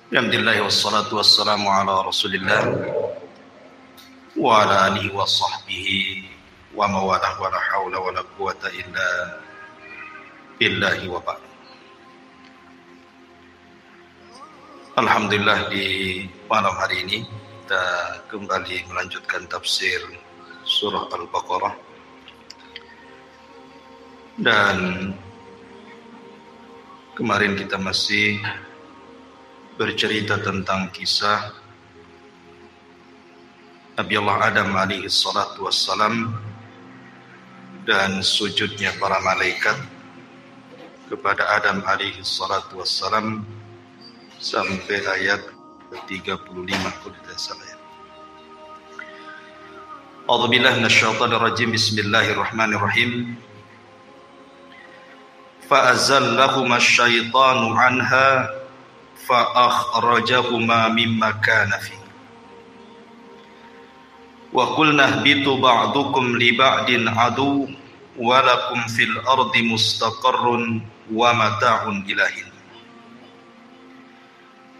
Alhamdulillah wassalatu wassalamu ala Rasulillah wa ala alihi wa sahbihi wa mawalah wa la hawla wa la quwata illa billahi wa ba'd. Alhamdulillah, di malam hari ini kita kembali melanjutkan tafsir surah Al-Baqarah, dan kemarin kita masih bercerita tentang kisah Nabi Allah Adam alaihi salatu wassalam dan sujudnya para malaikat kepada Adam alaihi salatu wassalam sampai ayat 35 kalau tidak salah ya. A'udzubillahi minasyaitonir rajim. Bismillahirrahmanirrahim. Fa'azallahuma asyaitanu anha fa'akhrajahuma mimma kana fi wa qulna ihbitu ba'dukum li ba'din adu wa lakum fil ardi mustaqarrun wa mata'un ilahin.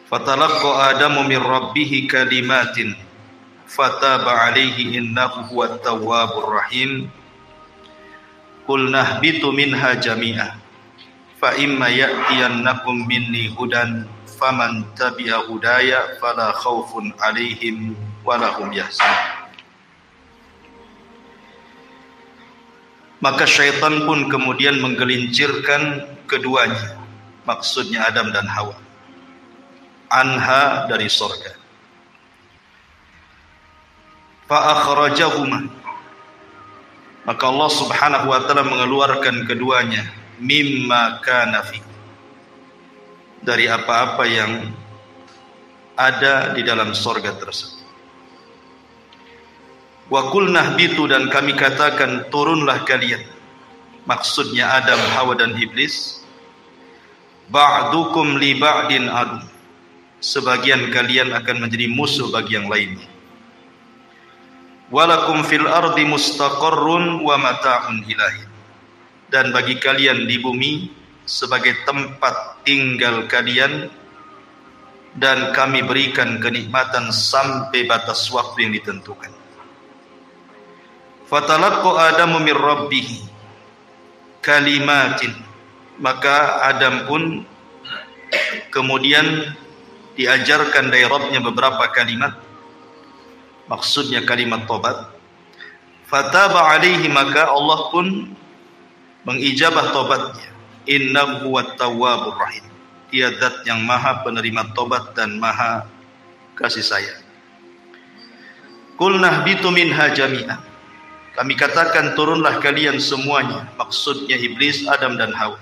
Fatalaqqa Adamu min rabbih kalimatin fataba alaihi innahu huwat tawwabur rahim. Qulna ihbitu minha jami'an fa imma ya'tiyannakum minni hudan faman tabi'a hudaya fala khaufun 'alaihim wala hum yahzanun. Maka syaitan pun kemudian menggelincirkan keduanya, maksudnya Adam dan Hawa, anha dari surga. Fa akhrajahuma, maka Allah Subhanahu wa taala mengeluarkan keduanya mimma kana fi, dari apa-apa yang ada di dalam sorga tersebut. Wa qulna ihbitu, dan kami katakan turunlah kalian, maksudnya Adam, Hawa dan Iblis. Ba'dukum li ba'din adu, sebagian kalian akan menjadi musuh bagi yang lainnya. Walakum fil ardi mustaqarrun wa mata'un ilahin, dan bagi kalian di bumi sebagai tempat tinggal kalian, dan kami berikan kenikmatan sampai batas waktu yang ditentukan. Fatalaqqa Adamu min rabbih kalimatin, maka Adam pun kemudian diajarkan dari Rabbnya beberapa kalimat, maksudnya kalimat tobat. Fataba alaihi, maka Allah pun mengijabah tobatnya. Innahu huwat tawwabur rahim, dia zat yang maha penerima tobat dan maha kasih sayang. Qulna ihbitu minha jami'an, kami katakan turunlah kalian semuanya, maksudnya Iblis, Adam dan Hawa.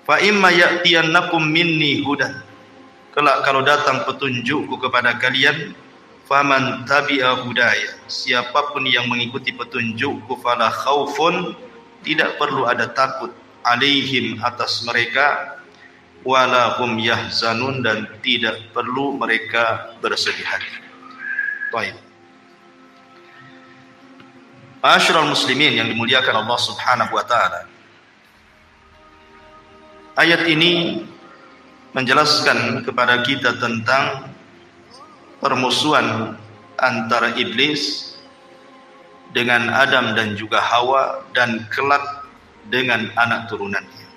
Fa imma ya'tiyannakum minni hudan, kelak kalau datang petunjukku kepada kalian, faman tabi'a hudaya, siapapun yang mengikuti petunjukku, fala khaufun, tidak perlu ada takut, alaihim, atas mereka, wala hum yahzanun, dan tidak perlu mereka bersedih hati. Baik. Ma'asyiral muslimin yang dimuliakan Allah Subhanahu wa taala, ayat ini menjelaskan kepada kita tentang permusuhan antara Iblis dengan Adam dan juga Hawa, dan kelak dengan anak turunannya.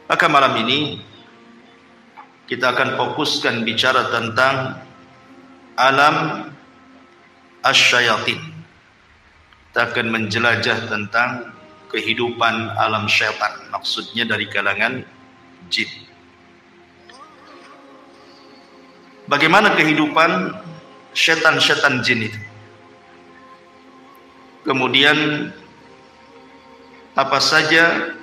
Maka malam ini kita akan fokuskan bicara tentang alam asyayatin. Kita akan menjelajah tentang kehidupan alam syaitan, maksudnya dari kalangan jin. Bagaimana kehidupan syaitan-syaitan jin itu? Kemudian apa saja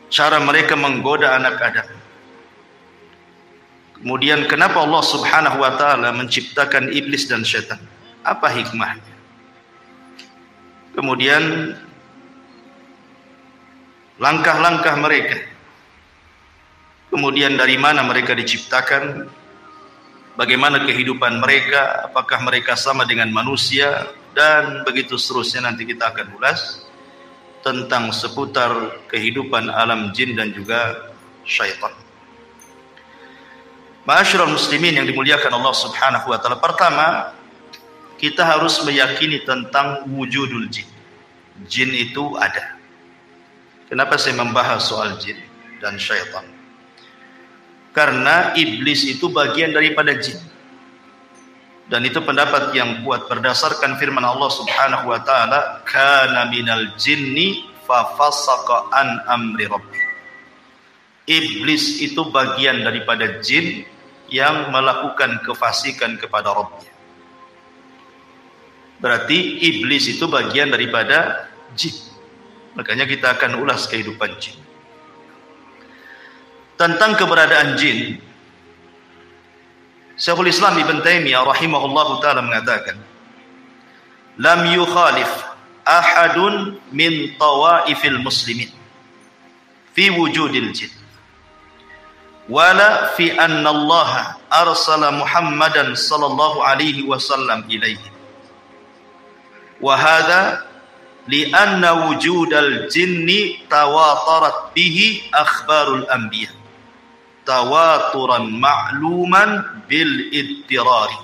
cara mereka menggoda anak Adam? Kemudian kenapa Allah Subhanahu wa taala menciptakan iblis dan syaitan? Apa hikmahnya? Kemudian langkah-langkah mereka. Kemudian dari mana mereka diciptakan? Bagaimana kehidupan mereka? Apakah mereka sama dengan manusia? Dan begitu seterusnya, nanti kita akan ulas tentang seputar kehidupan alam jin dan juga syaitan. Ma'asyiral muslimin yang dimuliakan Allah Subhanahu wa taala. Pertama, kita harus meyakini tentang wujudul jin. Jin itu ada. Kenapa saya membahas soal jin dan syaitan? Karena iblis itu bagian daripada jin. Dan itu pendapat yang kuat berdasarkan firman Allah Subhanahu wa taala, "Kana minal jinni fa fasaqa an amri rabbi." Iblis itu bagian daripada jin yang melakukan kefasikan kepada Rabbnya. Berarti iblis itu bagian daripada jin. Makanya kita akan ulas kehidupan jin. Tentang keberadaan jin, Syekhul Islam Ibn Taimiyah rahimahullahu ta'ala mengatakan, "Lam yukhalif ahadun min tawaifil muslimin fi wujudil jin wala fi anna Allah arsala Muhammadan sallallahu alaihi wasallam ilaihi wa hadha li'anna wujudal jinni tawatarat bihi akhbarul anbiya tawaturan ma'luman bil ittirari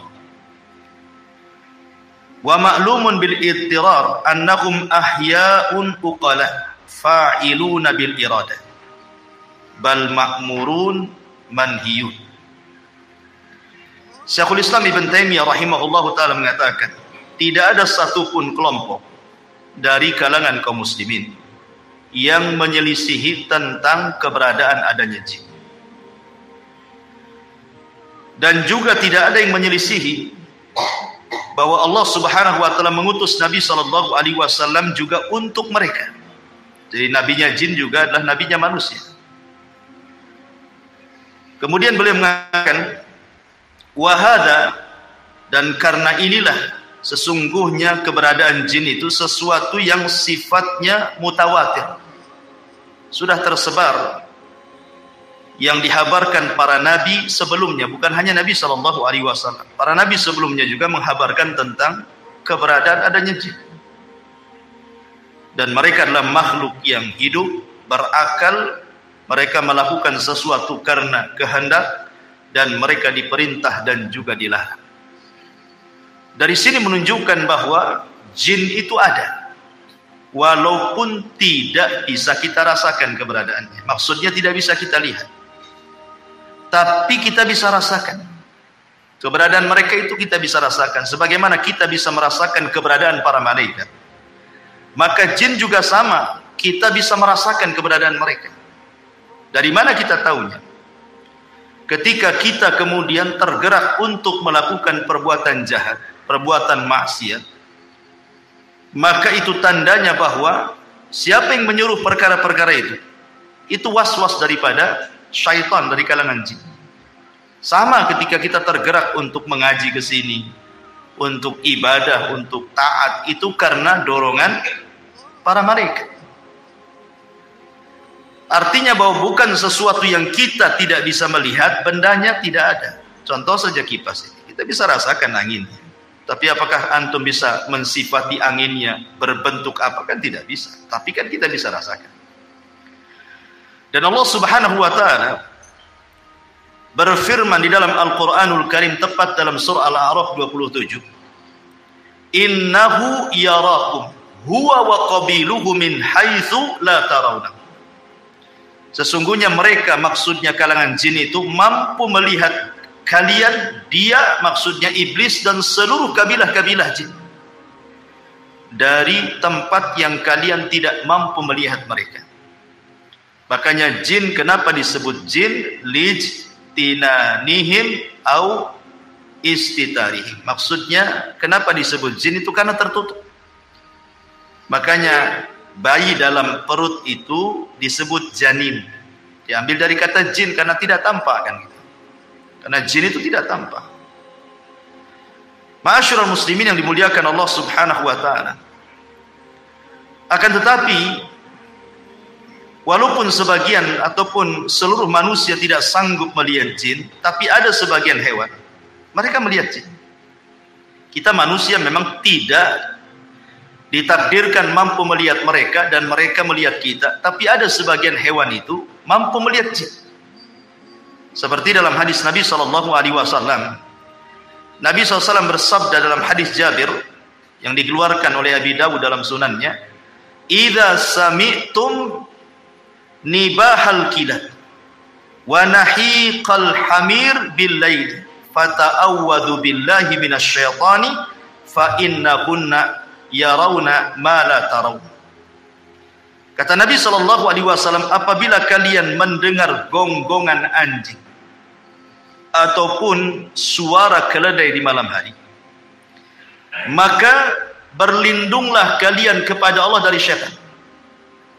wa ma'lumun bil ittirar annahum ahya'un uqala fa'iluna bil iradah bal ma'murun manhiyun." Syekhul Islam Ibn Taimiyah rahimahullahu ta'ala mengatakan, tidak ada satupun kelompok dari kalangan kaum muslimin yang menyelisihi tentang keberadaan adanya jin. Dan juga tidak ada yang menyelisihi bahwa Allah Subhanahu wa taala mengutus Nabi sallallahu alaihi wasallam juga untuk mereka. Jadi nabinya jin juga adalah nabinya manusia. Kemudian beliau mengatakan, wahada, dan karena inilah sesungguhnya keberadaan jin itu sesuatu yang sifatnya mutawatir, sudah tersebar, yang dihabarkan para nabi sebelumnya, bukan hanya Nabi sallallahu alaihi wasallam. Para nabi sebelumnya juga menghabarkan tentang keberadaan adanya jin. Dan mereka adalah makhluk yang hidup, berakal, mereka melakukan sesuatu karena kehendak, dan mereka diperintah dan juga dilarang. Dari sini menunjukkan bahwa jin itu ada, walaupun tidak bisa kita rasakan keberadaannya. Maksudnya tidak bisa kita lihat, tapi kita bisa rasakan keberadaan mereka. Itu kita bisa rasakan sebagaimana kita bisa merasakan keberadaan para malaikat. Maka jin juga sama, kita bisa merasakan keberadaan mereka. Dari mana kita tahunya? Ketika kita kemudian tergerak untuk melakukan perbuatan jahat, perbuatan maksiat, maka itu tandanya bahwa siapa yang menyuruh perkara-perkara itu was-was daripada syaitan dari kalangan jin. Sama ketika kita tergerak untuk mengaji ke sini, untuk ibadah, untuk taat, itu karena dorongan para malaikat. Artinya bahwa bukan sesuatu yang kita tidak bisa melihat, bendanya tidak ada. Contoh saja kipas ini, kita bisa rasakan anginnya, tapi apakah antum bisa mensifati anginnya berbentuk apa? Kan tidak bisa, tapi kan kita bisa rasakan. Dan Allah Subhanahu wa ta'ala berfirman di dalam Al-Quranul Karim, tepat dalam surah Al-A'raf 27, "Innahu yarakum huwa wa qabiluhu min haitsu la tarawna." Sesungguhnya mereka, maksudnya kalangan jin itu, mampu melihat kalian, dia maksudnya iblis dan seluruh kabilah-kabilah jin, dari tempat yang kalian tidak mampu melihat mereka. Makanya jin kenapa disebut jin? Lijtinanihim au istitarihim. Maksudnya kenapa disebut jin itu? Karena tertutup. Makanya bayi dalam perut itu disebut janin. Diambil dari kata jin karena tidak tampak kan gitu. Karena jin itu tidak tampak. Ma'asyiral muslimin yang dimuliakan Allah Subhanahu wa taala. Akan tetapi walaupun sebagian ataupun seluruh manusia tidak sanggup melihat jin, tapi ada sebagian hewan mereka melihat jin. Kita manusia memang tidak ditakdirkan mampu melihat mereka dan mereka melihat kita, tapi ada sebagian hewan itu mampu melihat jin. Seperti dalam hadis Nabi sallallahu alaihi wasallam. Nabi SAW bersabda dalam hadis Jabir yang dikeluarkan oleh Abi Dawud dalam sunannya, "Idza sami'tum nibahal kilab wa nahiqal hamir bil lail fata'awwadhu billahi minasyaitani fa innahunna yarawna ma la taraw." Kata Nabi sallallahu alaihi wasallam, apabila kalian mendengar gonggongan anjing ataupun suara keledai di malam hari, maka berlindunglah kalian kepada Allah dari syaitan.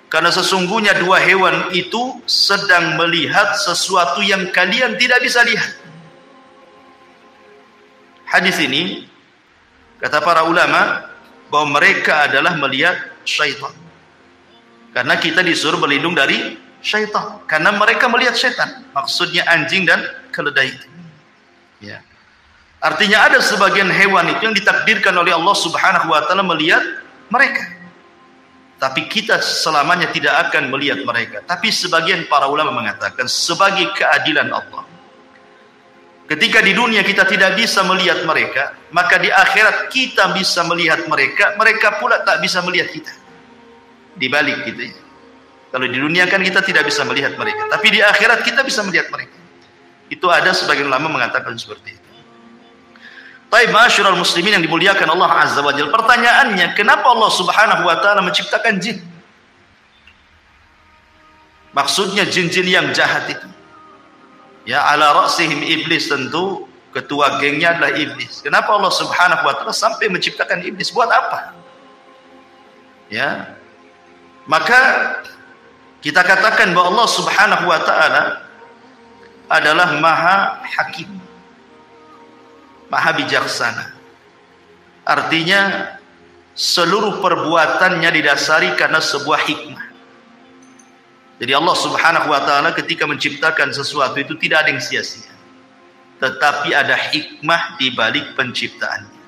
Karena sesungguhnya dua hewan itu sedang melihat sesuatu yang kalian tidak bisa lihat. Hadis ini, kata para ulama, bahwa mereka adalah melihat syaitan. Karena kita disuruh berlindung dari syaitan. Karena mereka melihat syaitan. Maksudnya anjing dan keledai itu. Ya. Artinya ada sebagian hewan itu yang ditakdirkan oleh Allah Subhanahu wa taala melihat mereka. Tapi kita selamanya tidak akan melihat mereka. Tapi sebagian para ulama mengatakan sebagai keadilan Allah, ketika di dunia kita tidak bisa melihat mereka, maka di akhirat kita bisa melihat mereka, mereka pula tak bisa melihat kita. Dibalik gitu ya. Kalau di dunia kan kita tidak bisa melihat mereka, tapi di akhirat kita bisa melihat mereka. Itu ada sebagian ulama mengatakan seperti itu. Taib ma'asyiral muslimin yang dimuliakan Allah Azza wa Jalla. Pertanyaannya, kenapa Allah Subhanahu wa taala menciptakan jin? Maksudnya jin-jin yang jahat itu. Ya, ala ra'sihim iblis, tentu ketua gengnya adalah iblis. Kenapa Allah Subhanahu wa taala sampai menciptakan iblis? Buat apa? Ya. Maka kita katakan bahwa Allah Subhanahu wa taala adalah Maha Hakim, Maha bijaksana. Artinya seluruh perbuatannya didasari karena sebuah hikmah. Jadi Allah Subhanahu wa taala ketika menciptakan sesuatu itu tidak ada yang sia-sia. Tetapi ada hikmah di balik penciptaannya.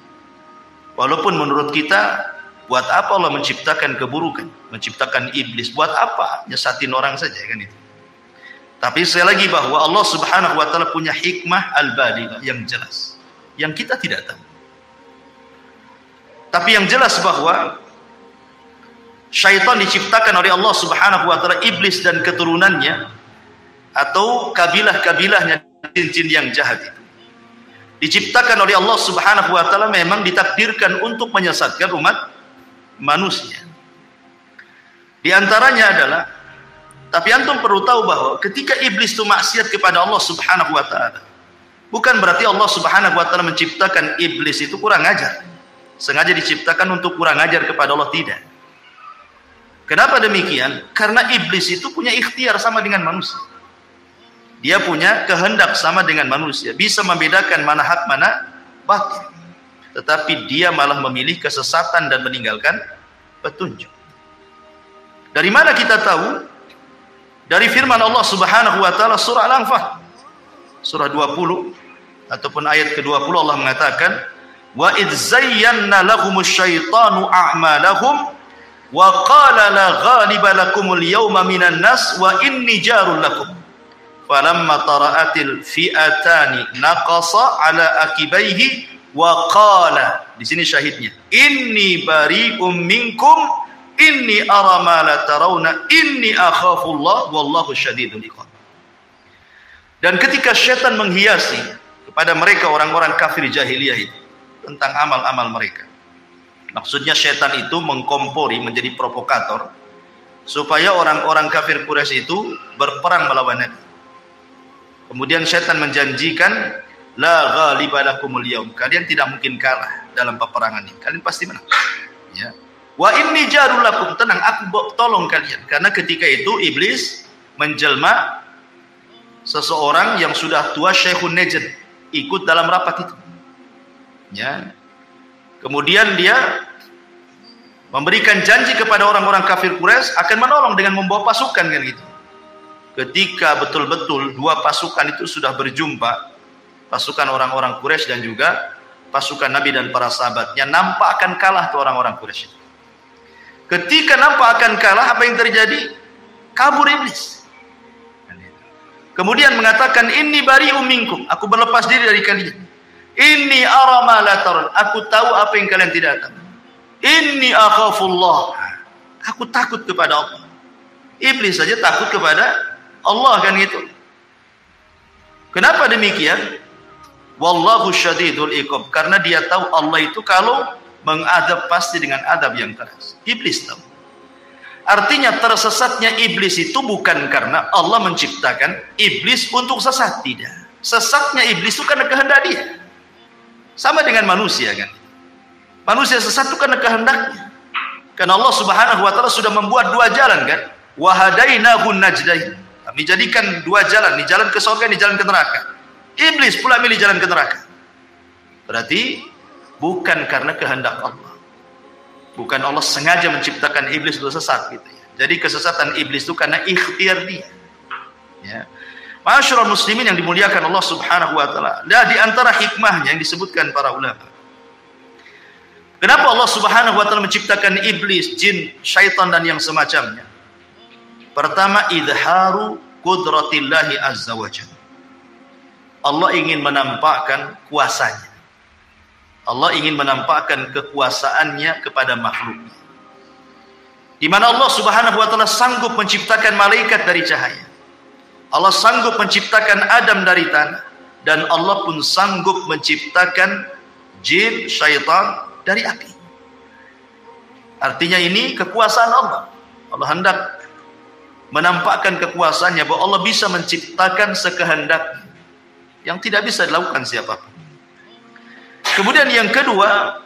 Walaupun menurut kita, buat apa Allah menciptakan keburukan, menciptakan iblis? Buat apa? Nyesatin orang saja kan itu. Tapi sekali lagi bahwa Allah Subhanahu wa taala punya hikmah al-balighah yang jelas, yang kita tidak tahu. Tapi yang jelas bahwa syaitan diciptakan oleh Allah Subhanahu wa taala, iblis dan keturunannya atau kabilah-kabilahnya, jin-jin yang jahat itu diciptakan oleh Allah Subhanahu wa taala memang ditakdirkan untuk menyesatkan umat manusia. Di antaranya adalah, tapi antum perlu tahu bahwa ketika iblis itu maksiat kepada Allah Subhanahu wa taala, bukan berarti Allah Subhanahu wa taala menciptakan iblis itu kurang ajar, sengaja diciptakan untuk kurang ajar kepada Allah, tidak. Kenapa demikian? Karena iblis itu punya ikhtiar sama dengan manusia. Dia punya kehendak sama dengan manusia, bisa membedakan mana hak mana batil. Tetapi dia malah memilih kesesatan dan meninggalkan petunjuk. Dari mana kita tahu? Dari firman Allah Subhanahu wa taala surah Al-Anfal surah 20 ataupun ayat ke-20, Allah mengatakan, wa idz zayyana lahumusy syaitanu a'malahum wa qala la ghaliba lakumul yawma minan nas wa inni jarul lakum falamma tara'atil fi'atani naqasa ala akibaihi wa qala, di sini syahidnya, inni bari'um minkum inni ara ma la tarawna inni akhafullah wallahu syadidul iqab. Dan ketika syaitan menghiasi kepada mereka orang-orang kafir jahiliyah itu tentang amal-amal mereka, maksudnya syaitan itu mengkompori, menjadi provokator supaya orang-orang kafir Quraisy itu berperang melawan Nabi. Kemudian syaitan menjanjikan, la ghaliba lakumul yaum, kalian tidak mungkin kalah dalam peperangan ini, kalian pasti menang. Ya. Wa inni jarul lakum, tenang, aku tolong kalian. Karena ketika itu iblis menjelma seseorang yang sudah tua, Syekhun Najd, ikut dalam rapat itu. Ya. Kemudian dia memberikan janji kepada orang-orang kafir Quraisy akan menolong dengan membawa pasukan kan gitu. Ketika betul-betul dua pasukan itu sudah berjumpa, pasukan orang-orang Quraisy dan juga pasukan Nabi dan para sahabatnya, nampak akan kalah tuh orang-orang Quraisy. Ketika nampak akan kalah, apa yang terjadi? Kabur iblis. Kemudian mengatakan, inni bari'um minkum, aku berlepas diri dari kalian. Inni ara ma la tarun, aku tahu apa yang kalian tidak tahu. Inni akhafullah, aku takut kepada Allah. Iblis saja takut kepada Allah, kan gitu. Kenapa demikian? Wallahu syadidul iqab, karena dia tahu Allah itu kalau mengadab pasti dengan adab yang keras. Iblis tahu. Artinya tersesatnya iblis itu bukan karena Allah menciptakan iblis untuk sesat, tidak. Sesatnya iblis itu karena kehendak dia. Sama dengan manusia, kan. Manusia sesat itu karena kehendaknya. Karena Allah Subhanahu wa taala sudah membuat dua jalan, kan. Wa hadainahu najdain. Kami jadikan dua jalan, ini jalan ke surga, ini jalan ke neraka. Iblis pula milih jalan ke neraka. Berarti bukan karena kehendak Allah. Bukan Allah sengaja menciptakan iblis untuk sesat, gitu ya. Jadi kesesatan iblis itu karena ikhtiar dia. Ya. Ma'asyiral muslimin yang dimuliakan Allah Subhanahu wa taala. Dan di antara hikmahnya yang disebutkan para ulama. Kenapa Allah Subhanahu wa taala menciptakan iblis, jin, syaitan dan yang semacamnya? Pertama, idharu qudratillahi azza wa jalla. Allah ingin menampakkan kuasanya. Allah ingin menampakkan kekuasaannya kepada makhluknya. Di mana Allah Subhanahu wa taala sanggup menciptakan malaikat dari cahaya. Allah sanggup menciptakan Adam dari tanah, dan Allah pun sanggup menciptakan jin, syaitan dari api. Artinya ini kekuasaan Allah. Allah hendak menampakkan kekuasaannya bahwa Allah bisa menciptakan sekehendaknya yang tidak bisa dilakukan siapapun. Kemudian yang kedua,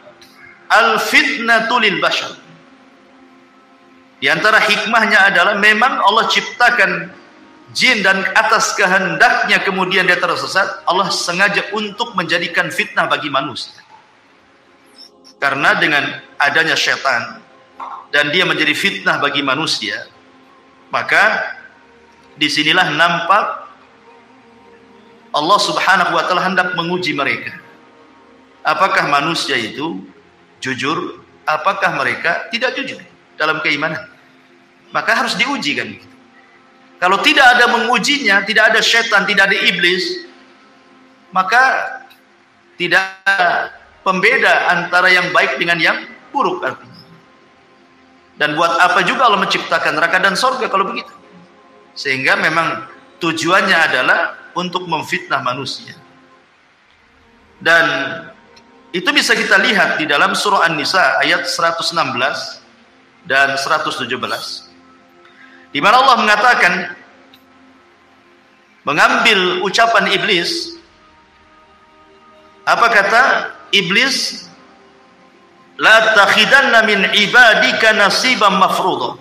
al-fitnatu lil bashar. Di antara hikmahnya adalah memang Allah ciptakan jin dan atas kehendaknya kemudian dia tersesat, Allah sengaja untuk menjadikan fitnah bagi manusia. Karena dengan adanya syaitan dan dia menjadi fitnah bagi manusia, maka disinilah nampak Allah Subhanahu wa taala hendak menguji mereka. Apakah manusia itu jujur? Apakah mereka tidak jujur dalam keimanan? Maka harus diuji, kan. Kalau tidak ada mengujinya, tidak ada syaitan, tidak ada iblis, maka tidak ada pembeda antara yang baik dengan yang buruk artinya. Dan buat apa juga Allah menciptakan neraka dan surga kalau begitu? Sehingga memang tujuannya adalah untuk memfitnah manusia. Dan itu bisa kita lihat di dalam surah An-Nisa ayat 116 dan 117. Di mana Allah mengatakan, mengambil ucapan iblis. Apa kata iblis? La takhidanna min ibadika nasiban mafruḍa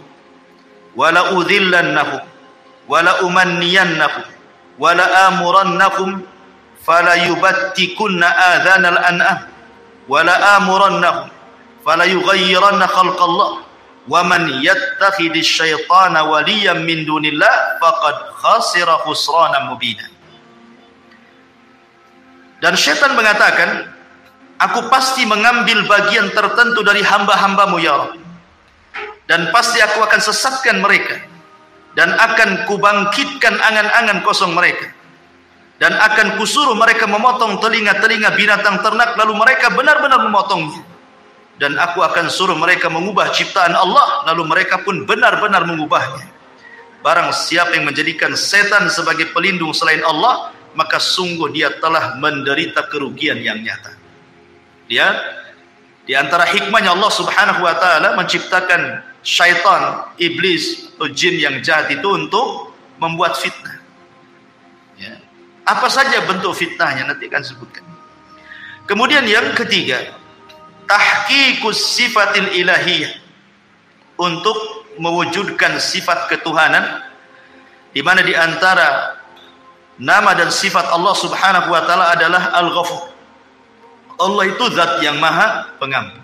wa la udhillannahum wa la umanniyannahum wa la amurannahum fala yubattikunna adhanal an'am wa la amurannahum fala yughayyiranna khalqallah wa man yattakhidhish syaitana waliyan min dunillah faqad khasira khusranan mubina. Dan syaitan mengatakan, aku pasti mengambil bagian tertentu dari hamba-hambamu ya Rabb, dan pasti aku akan sesatkan mereka, dan akan kubangkitkan angan-angan kosong mereka, dan akan kusuruh mereka memotong telinga-telinga binatang ternak, lalu mereka benar-benar memotongnya, dan aku akan suruh mereka mengubah ciptaan Allah, lalu mereka pun benar-benar mengubahnya. Barang siapa yang menjadikan setan sebagai pelindung selain Allah, maka sungguh dia telah menderita kerugian yang nyata. Dia di antara hikmahnya Allah Subhanahu wa taala menciptakan syaitan, iblis atau jin yang jahat itu untuk membuat fitnah. Ya. Apa saja bentuk fitnahnya nanti akan sebutkan. Kemudian yang ketiga, tahqiqus sifatil ilahiyah, untuk mewujudkan sifat ketuhanan, di mana di antara nama dan sifat Allah Subhanahu wa taala adalah Al-Ghafur. Allah itu zat yang maha pengampun.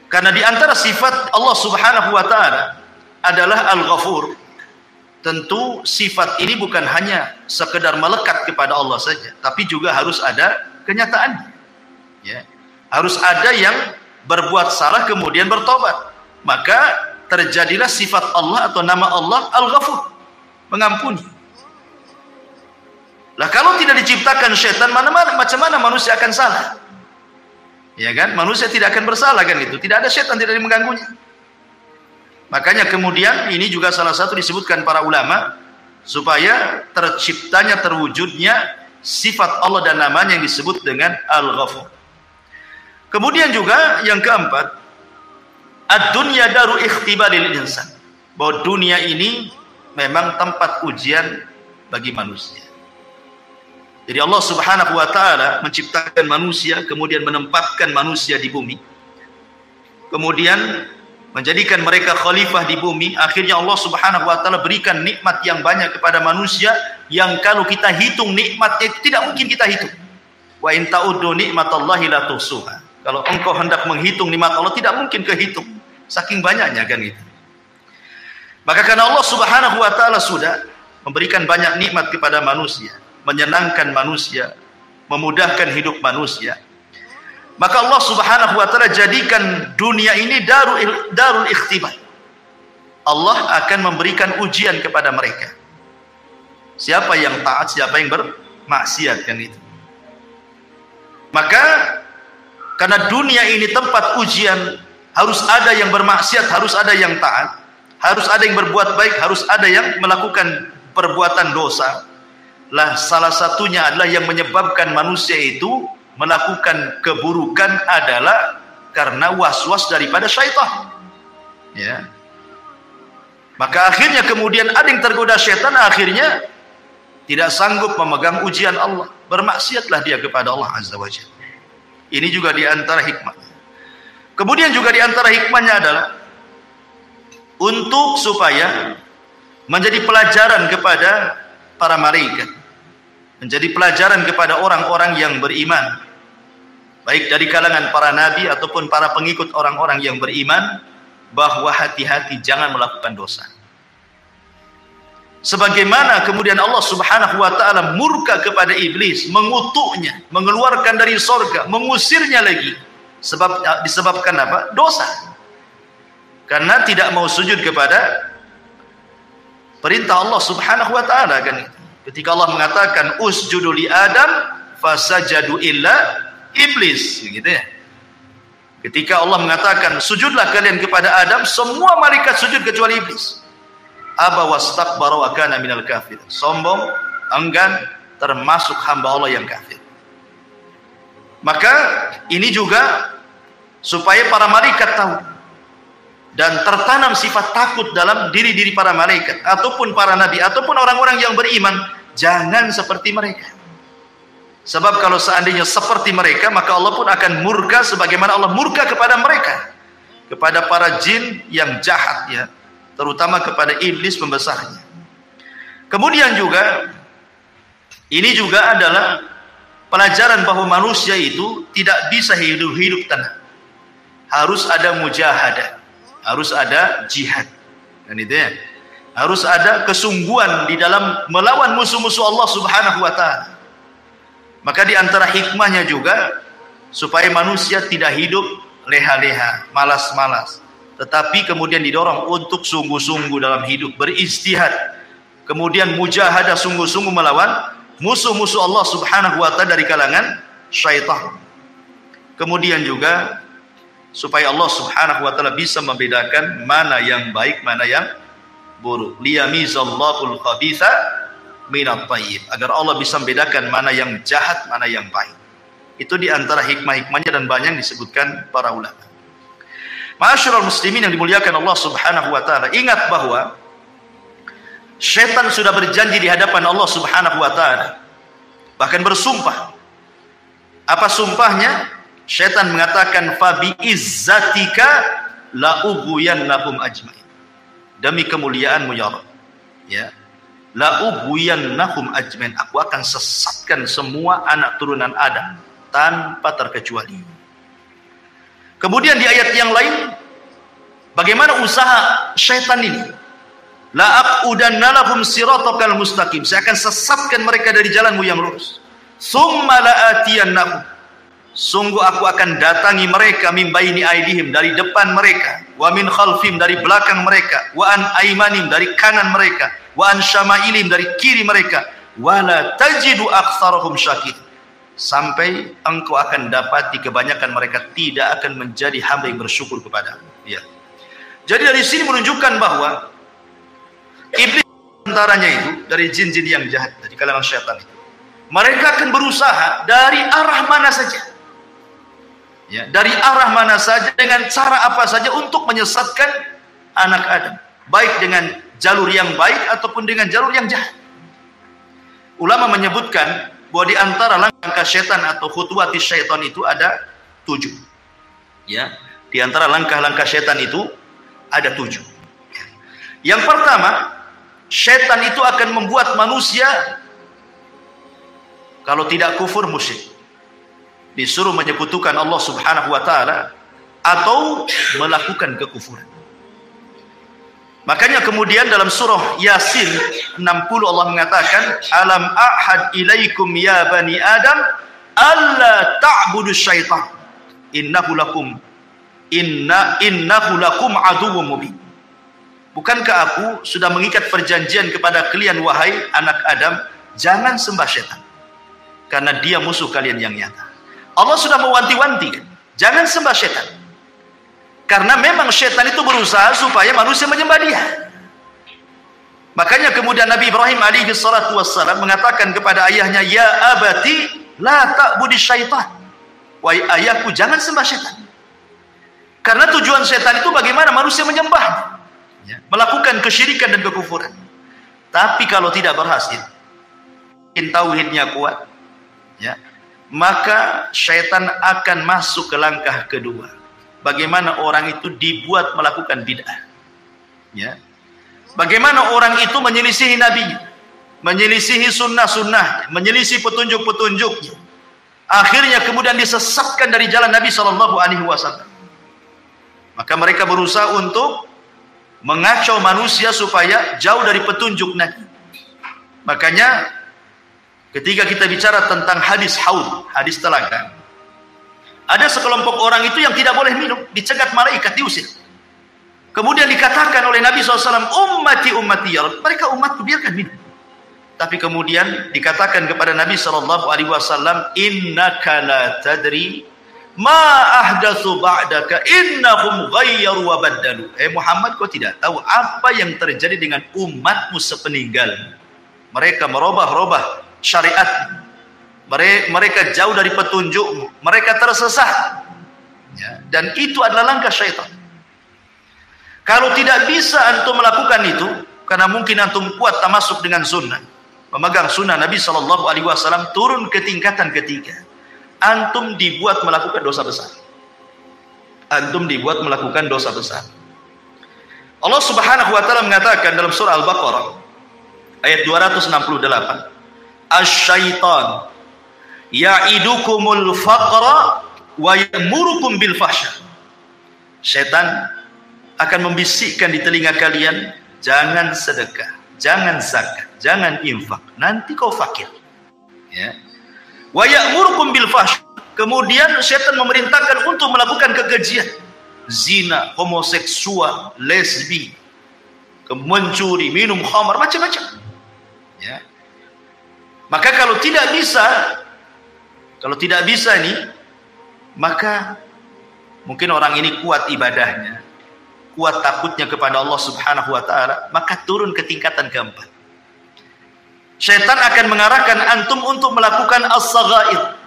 Karena di antara sifat Allah Subhanahu wa taala adalah Al-Ghafur, tentu sifat ini bukan hanya sekedar melekat kepada Allah saja, tapi juga harus ada kenyataannya. Ya. Harus ada yang berbuat salah kemudian bertobat. Maka terjadilah sifat Allah atau nama Allah Al-Ghafur, mengampuni. Lah kalau tidak diciptakan syaitan, macam mana manusia akan salah? Ya kan? Manusia tidak akan bersalah kan itu. Tidak ada syaitan, tidak ada yang mengganggunya. Makanya kemudian ini juga salah satu disebutkan para ulama supaya terciptanya, terwujudnya sifat Allah dan namanya yang disebut dengan Al-Ghafur. Kemudian juga yang keempat, ad-dunya daru ikhtibaril insan. Bahwa dunia ini memang tempat ujian bagi manusia. Jadi Allah Subhanahu wa taala menciptakan manusia, kemudian menempatkan manusia di bumi. Kemudian menjadikan mereka khalifah di bumi. Akhirnya Allah Subhanahu wa taala berikan nikmat yang banyak kepada manusia yang kalau kita hitung nikmatnya itu tidak mungkin kita hitung. Wa in ta'uddu nikmatallahi la tuhsuha. Kalau engkau hendak menghitung nikmat Allah tidak mungkin kehitung. Saking banyaknya kan itu. Maka karena Allah Subhanahu wa taala sudah memberikan banyak nikmat kepada manusia, menyenangkan manusia, memudahkan hidup manusia, maka Allah Subhanahu wa taala jadikan dunia ini darul ikhtibar. Allah akan memberikan ujian kepada mereka. Siapa yang taat, siapa yang bermaksiat kan itu. Maka karena dunia ini tempat ujian, harus ada yang bermaksiat, harus ada yang taat, harus ada yang berbuat baik, harus ada yang melakukan perbuatan dosa. Lah salah satunya adalah yang menyebabkan manusia itu melakukan keburukan adalah karena was-was daripada syaitan. Ya. Maka akhirnya kemudian ada yang tergoda syaitan, akhirnya tidak sanggup memegang ujian Allah. Bermaksiatlah dia kepada Allah Azza wa Jalla. Ini juga di antara hikmahnya. Kemudian juga di antara hikmahnya adalah untuk supaya menjadi pelajaran kepada para malaikat, menjadi pelajaran kepada orang-orang yang beriman, baik dari kalangan para nabi ataupun para pengikut orang-orang yang beriman, bahwa hati-hati jangan melakukan dosa. Sebagaimana kemudian Allah Subhanahu wa taala murka kepada iblis, mengutuknya, mengeluarkan dari surga, mengusirnya lagi. Disebabkan apa? Dosa. Karena tidak mau sujud kepada perintah Allah Subhanahu wa taala kan. Ketika Allah mengatakan usjudu li Adam fasajadu illa iblis, gitu ya. Ketika Allah mengatakan sujudlah kalian kepada Adam, semua malaikat sujud kecuali iblis. Aba wastakbara wa kana minal kafir. Sombong, enggan, termasuk hamba Allah yang kafir. Maka ini juga supaya para malaikat tahu dan tertanam sifat takut dalam diri-diri para malaikat ataupun para nabi ataupun orang-orang yang beriman, jangan seperti mereka. Sebab kalau seandainya seperti mereka, maka Allah pun akan murka sebagaimana Allah murka kepada mereka, kepada para jin yang jahat ya, terutama kepada iblis pembesarnya. Kemudian juga ini juga adalah pelajaran bahwa manusia itu tidak bisa hidup tenang. Harus ada mujahadah, harus ada jihad. Dan itu ya, harus ada kesungguhan di dalam melawan musuh-musuh Allah Subhanahu wa taala. Maka di antara hikmahnya juga supaya manusia tidak hidup leha-leha, malas-malas, tetapi kemudian didorong untuk sungguh-sungguh dalam hidup, beristihad, kemudian mujahadah sungguh-sungguh melawan musuh-musuh Allah Subhanahu wa taala dari kalangan syaitan. Kemudian juga supaya Allah Subhanahu wa taala bisa membedakan mana yang baik, mana yang buruk. Liyamizallahul khabitha minat tayyib, agar Allah bisa membedakan mana yang jahat, mana yang baik. Itu di antara hikmah-hikmahnya dan banyak disebutkan para ulama. Ma'asyiral muslimin yang dimuliakan Allah Subhanahu wa taala, ingat bahwa syaitan sudah berjanji di hadapan Allah Subhanahu wa taala, bahkan bersumpah. Apa sumpahnya? Syaitan mengatakan fabi izzatika la ughwiyannahum ajmain. Demi kemuliaanmu ya Allah, ya, la ughwiyannahum ajmain, aku akan sesatkan semua anak turunan Adam tanpa terkecuali. Kemudian di ayat yang lain, bagaimana usaha syaitan ini? La aqudanna lahum siratakal mustaqim, saya akan sesatkan mereka dari jalanmu yang lurus. Tsumma la atiyannahum, sungguh aku akan datangi mereka min baini aidihim, dari depan mereka, wa min khalfihim, dari belakang mereka, wa an aimanim, dari kanan mereka, wa an syamailim, dari kiri mereka, wala tajidu aktsarahum syakir. Sampai engkau akan dapati kebanyakan mereka tidak akan menjadi hamba yang bersyukur kepadamu. Ya. Jadi dari sini menunjukkan bahwa iblis antaranya itu dari jin-jin yang jahat, dari kalangan syaitan itu. Mereka akan berusaha dari arah mana saja. Ya, dari arah mana saja, dengan cara apa saja untuk menyesatkan anak Adam. Baik dengan jalur yang baik ataupun dengan jalur yang jahat. Ulama menyebutkan bahwa di antara langkah syaitan atau khutuwati syaitan itu ada 7. Ya, di antara langkah-langkah syaitan itu ada 7. Yang pertama, syaitan itu akan membuat manusia kalau tidak kufur musyrik, disuruh menyekutukan Allah Subhanahu wa taala atau melakukan kekufuran. Makanya kemudian dalam surah Yasin 60 Allah mengatakan, alam ahad ilaikum ya bani adam alla ta'budu syaitan innahu lakum aduwwum mubin. Bukankah aku sudah mengikat perjanjian kepada kalian wahai anak Adam, jangan sembah syaitan karena dia musuh kalian yang nyata. Allah sudah mewanti-wanti, jangan sembah syaitan. Karena memang syaitan itu berusaha supaya manusia menyembah dia. Makanya kemudian Nabi Ibrahim alaihi salatu wassalam mengatakan kepada ayahnya, ya abati la ta'budi syaitan. Wahai ayahku, jangan sembah syaitan. Karena tujuan syaitan itu bagaimana manusia menyembah, ya, melakukan kesyirikan dan kekufuran. Tapi kalau tidak berhasil, tauhidnya kuat, ya, maka syaitan akan masuk ke langkah kedua. Bagaimana orang itu dibuat melakukan bid'ah, ya. Bagaimana orang itu menyelisihi Nabi, menyelisihi sunnah-sunnah, menyelisihi petunjuk-petunjuknya. Akhirnya kemudian disesatkan dari jalan Nabi SAW. Maka mereka berusaha untuk mengacau manusia supaya jauh dari petunjuk Nabi. Makanya ketika kita bicara tentang hadis haud, hadis telaga, ada sekelompok orang itu yang tidak boleh minum, dicegat malaikat, diusir. Kemudian dikatakan oleh Nabi SAW, ummati ummati ya Rabb, mereka umatku, biarkan minum. Tapi kemudian dikatakan kepada Nabi SAW, innaka la tadri ma ahdatsu ba'daka innahum ghayyaru wa baddalu. Muhammad, kau tidak tahu apa yang terjadi dengan umatmu sepeninggalmu. Mereka merubah-rubah syariat. Mereka jauh dari petunjukmu, mereka tersesat, ya, dan itu adalah langkah syaitan. Kalau tidak bisa antum melakukan itu, karena mungkin antum kuat tamasuk dengan sunnah, memegang sunnah Nabi SAW, turun ke tingkatan ketiga, antum dibuat melakukan dosa besar. Antum dibuat melakukan dosa besar. Allah Subhanahu wa taala mengatakan dalam surah Al-Baqarah ayat 268, asy-syaitan ya'idukumul faqra wa ya'murukum bil fahsya. Syaitan akan membisikkan di telinga kalian, jangan sedekah, jangan zakat, jangan infak, nanti kau fakir. Ya. Wa ya'murukum bil fahsya. Kemudian syaitan memerintahkan untuk melakukan kekejian, zina, homoseksual, lesbi, mencuri, minum khamar, macam-macam. Ya. Maka kalau tidak bisa ini, maka mungkin orang ini kuat ibadahnya, kuat takutnya kepada Allah Subhanahu wa taala, maka turun ke tingkatan keempat. Syaitan akan mengarahkan antum untuk melakukan as-saghair,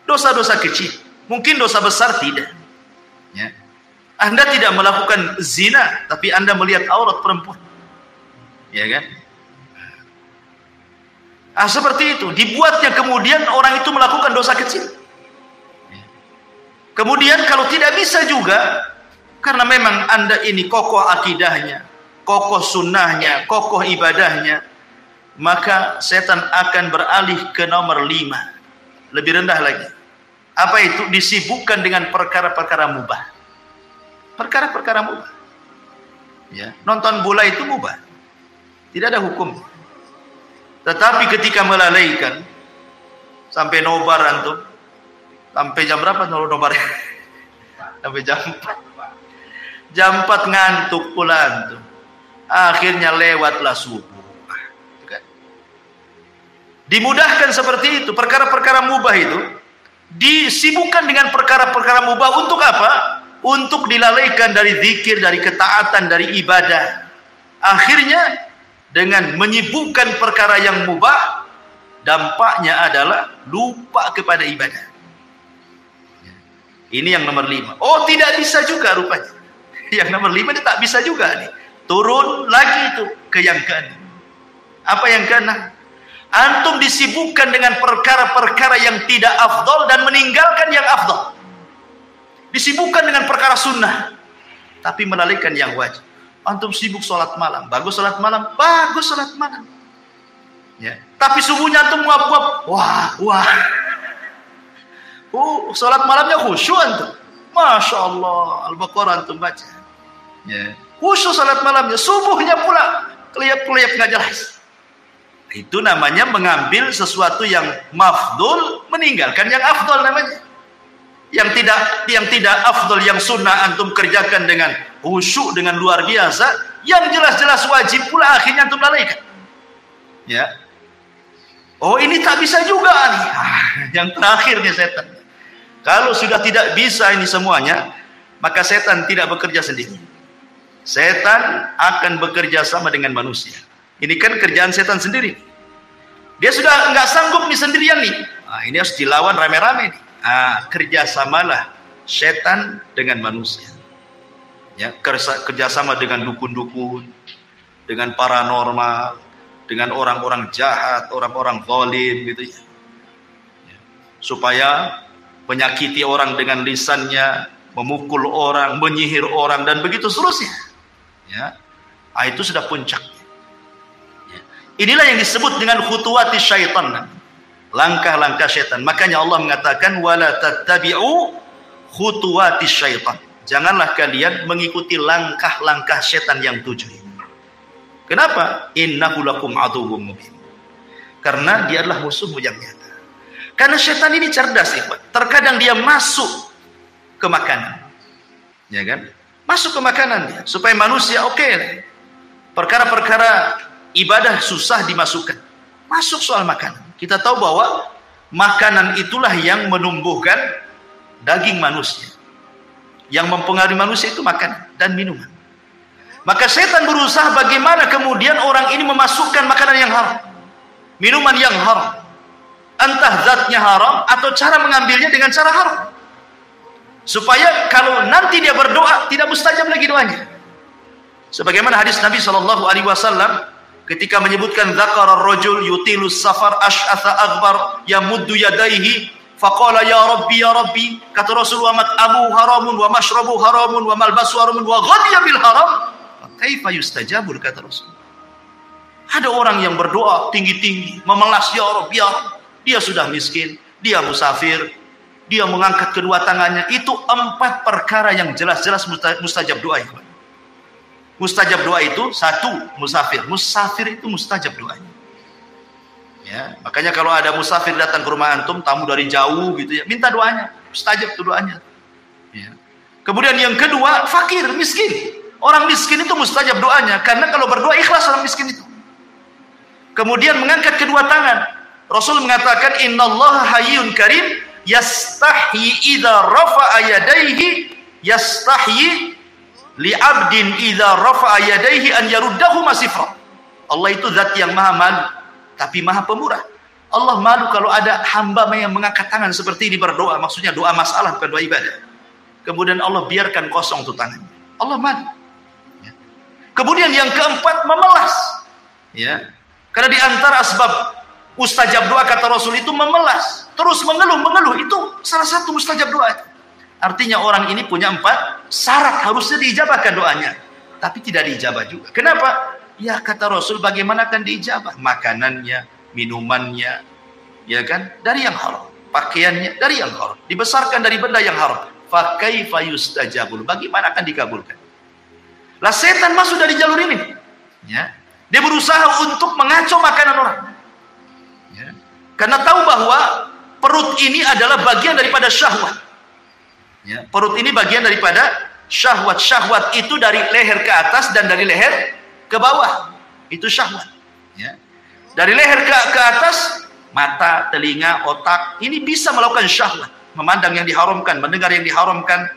dosa-dosa kecil. Mungkin dosa besar tidak, ya. Anda tidak melakukan zina, tapi Anda melihat aurat perempuan, ya kan? Seperti itu, dibuatnya kemudian orang itu melakukan dosa kecil. Kemudian kalau tidak bisa juga, karena memang Anda ini kokoh akidahnya, kokoh sunnahnya, kokoh ibadahnya, maka setan akan beralih ke nomor 5, lebih rendah lagi. Apa itu? Disibukkan dengan perkara-perkara mubah. Perkara-perkara mubah, ya. Nonton bola itu mubah, tidak ada hukum. Tetapi ketika melalaikan sampai nobar antum, sampai jam berapa nobar? Sampai jam 4. Jam 4 ngantuk pula antum. Akhirnya lewatlah subuh. Dimudahkan seperti itu. Perkara-perkara mubah itu disibukkan dengan perkara-perkara mubah untuk apa? Untuk dilalaikan dari zikir, dari ketaatan, dari ibadah. Akhirnya dengan menyibukkan perkara yang mubah, dampaknya adalah lupa kepada ibadah. Ini yang nomor 5. Oh, tidak bisa juga rupanya. Yang nomor 5 ini tak bisa juga nih. Turun lagi itu ke yang ke-6. Apa yang ke-6? Antum disibukkan dengan perkara-perkara yang tidak afdol dan meninggalkan yang afdol. Disibukkan dengan perkara sunnah, tapi melalaikan yang wajib. Antum sibuk sholat malam, bagus sholat malam, bagus sholat malam. Ya. Tapi subuhnya antum nguap-nguap, wah. Sholat malamnya khusyuk antum. Masya Allah, Al-Baqarah antum baca. Ya. Khusyuk sholat malamnya, subuhnya pula kelihap-kelihap nggak jelas. Itu namanya mengambil sesuatu yang mafdul, meninggalkan yang afdol namanya. Yang tidak afdol, yang sunnah antum kerjakan dengan khusyuk, dengan luar biasa. Yang jelas-jelas wajib pula akhirnya antum lalaikan. Ya. Oh, ini tak bisa juga nih. Yang terakhir nih setan. Kalau sudah tidak bisa ini semuanya, maka setan tidak bekerja sendiri. Setan akan bekerja sama dengan manusia. Ini kan kerjaan setan sendiri. Dia sudah nggak sanggup nih sendirian nih. Ini harus dilawan rame-rame nih. Kerjasamalah setan dengan manusia. Ya, kerjasama dengan dukun-dukun, dengan paranormal, dengan orang-orang jahat, orang-orang zalim gitu ya. Supaya menyakiti orang dengan lisannya, memukul orang, menyihir orang, dan begitu seterusnya. Ya, itu sudah puncaknya. Ya. Inilah yang disebut dengan khutuwati syaitan, langkah-langkah syaitan. Makanya Allah mengatakan wala tattabi'u khutuwati syaitan. Janganlah kalian mengikuti langkah-langkah syaitan yang 7 ini. Kenapa? Innahu lakum aduwwum mubin. Karena dia adalah musuhmu yang nyata. Karena syaitan ini cerdas, ikhwan. Terkadang dia masuk ke makanan. Ya kan? Masuk ke makanan dia supaya manusia perkara-perkara ibadah susah dimasukkan. Masuk soal makanan. Kita tahu bahwa makanan itulah yang menumbuhkan daging manusia. Yang mempengaruhi manusia itu makanan dan minuman. Maka setan berusaha bagaimana kemudian orang ini memasukkan makanan yang haram, minuman yang haram. Entah zatnya haram atau cara mengambilnya dengan cara haram. Supaya kalau nanti dia berdoa tidak mustajab lagi doanya. Sebagaimana hadis Nabi SAW ketika menyebutkan dzakara ar-rajul yutilus safar asy'atha aghbar yamuddu yadayhi faqala ya rabbi, kata Rasulullah, mat'amu haramun wa mashrabu haramun wa malbasu haramun wa ghadiya bil haram kaifa yustajabul, kata Rasul. Ada orang yang berdoa tinggi-tinggi memelas, ya Rabb, dia sudah miskin, dia musafir, dia mengangkat kedua tangannya. Itu 4 perkara yang jelas-jelas mustajab doa. Mustajab doa itu 1, musafir itu mustajab doanya. Ya, makanya kalau ada musafir datang ke rumah antum, tamu dari jauh gitu ya, minta doanya, mustajab tuh doanya. Ya. Kemudian yang kedua, fakir, miskin. Orang miskin itu mustajab doanya, karena kalau berdoa ikhlas orang miskin itu. Kemudian mengangkat kedua tangan. Rasul mengatakan innallaha hayyun karim yastahyi idza rafa'a yadayhi yastahyi li 'abdin idza rafa'a yadayhi an yaruddahu masifra. Allah itu zat yang maha malu tapi maha pemurah. Allah malu kalau ada hamba yang mengangkat tangan seperti ini berdoa, maksudnya doa masalah bukan doa ibadah. Kemudian Allah biarkan kosong tuh tangannya. Allah malu. Ya. Kemudian yang keempat, memelas. Ya. Karena di antara asbab mustajab doa kata Rasul itu memelas, terus mengeluh, itu salah satu mustajab doa. Artinya orang ini punya 4 syarat harusnya diijabahkan doanya, tapi tidak diijabah juga. Kenapa? Ya kata Rasul, bagaimana akan diijabah? Makanannya, minumannya, ya kan, dari yang haram. Pakaiannya dari yang haram. Dibesarkan dari benda yang haram. Fa kaifa yustajabul? Bagaimana akan dikabulkan? Lah setan masuk dari jalur ini. Ya. Dia berusaha untuk mengacau makanan orang. Ya. Karena tahu bahwa perut ini adalah bagian daripada syahwat. Ya. Perut ini bagian daripada syahwat. Syahwat itu dari leher ke atas dan dari leher ke bawah. Itu syahwat. Ya. Dari leher ke atas mata, telinga, otak, ini bisa melakukan syahwat, memandang yang diharamkan, mendengar yang diharamkan,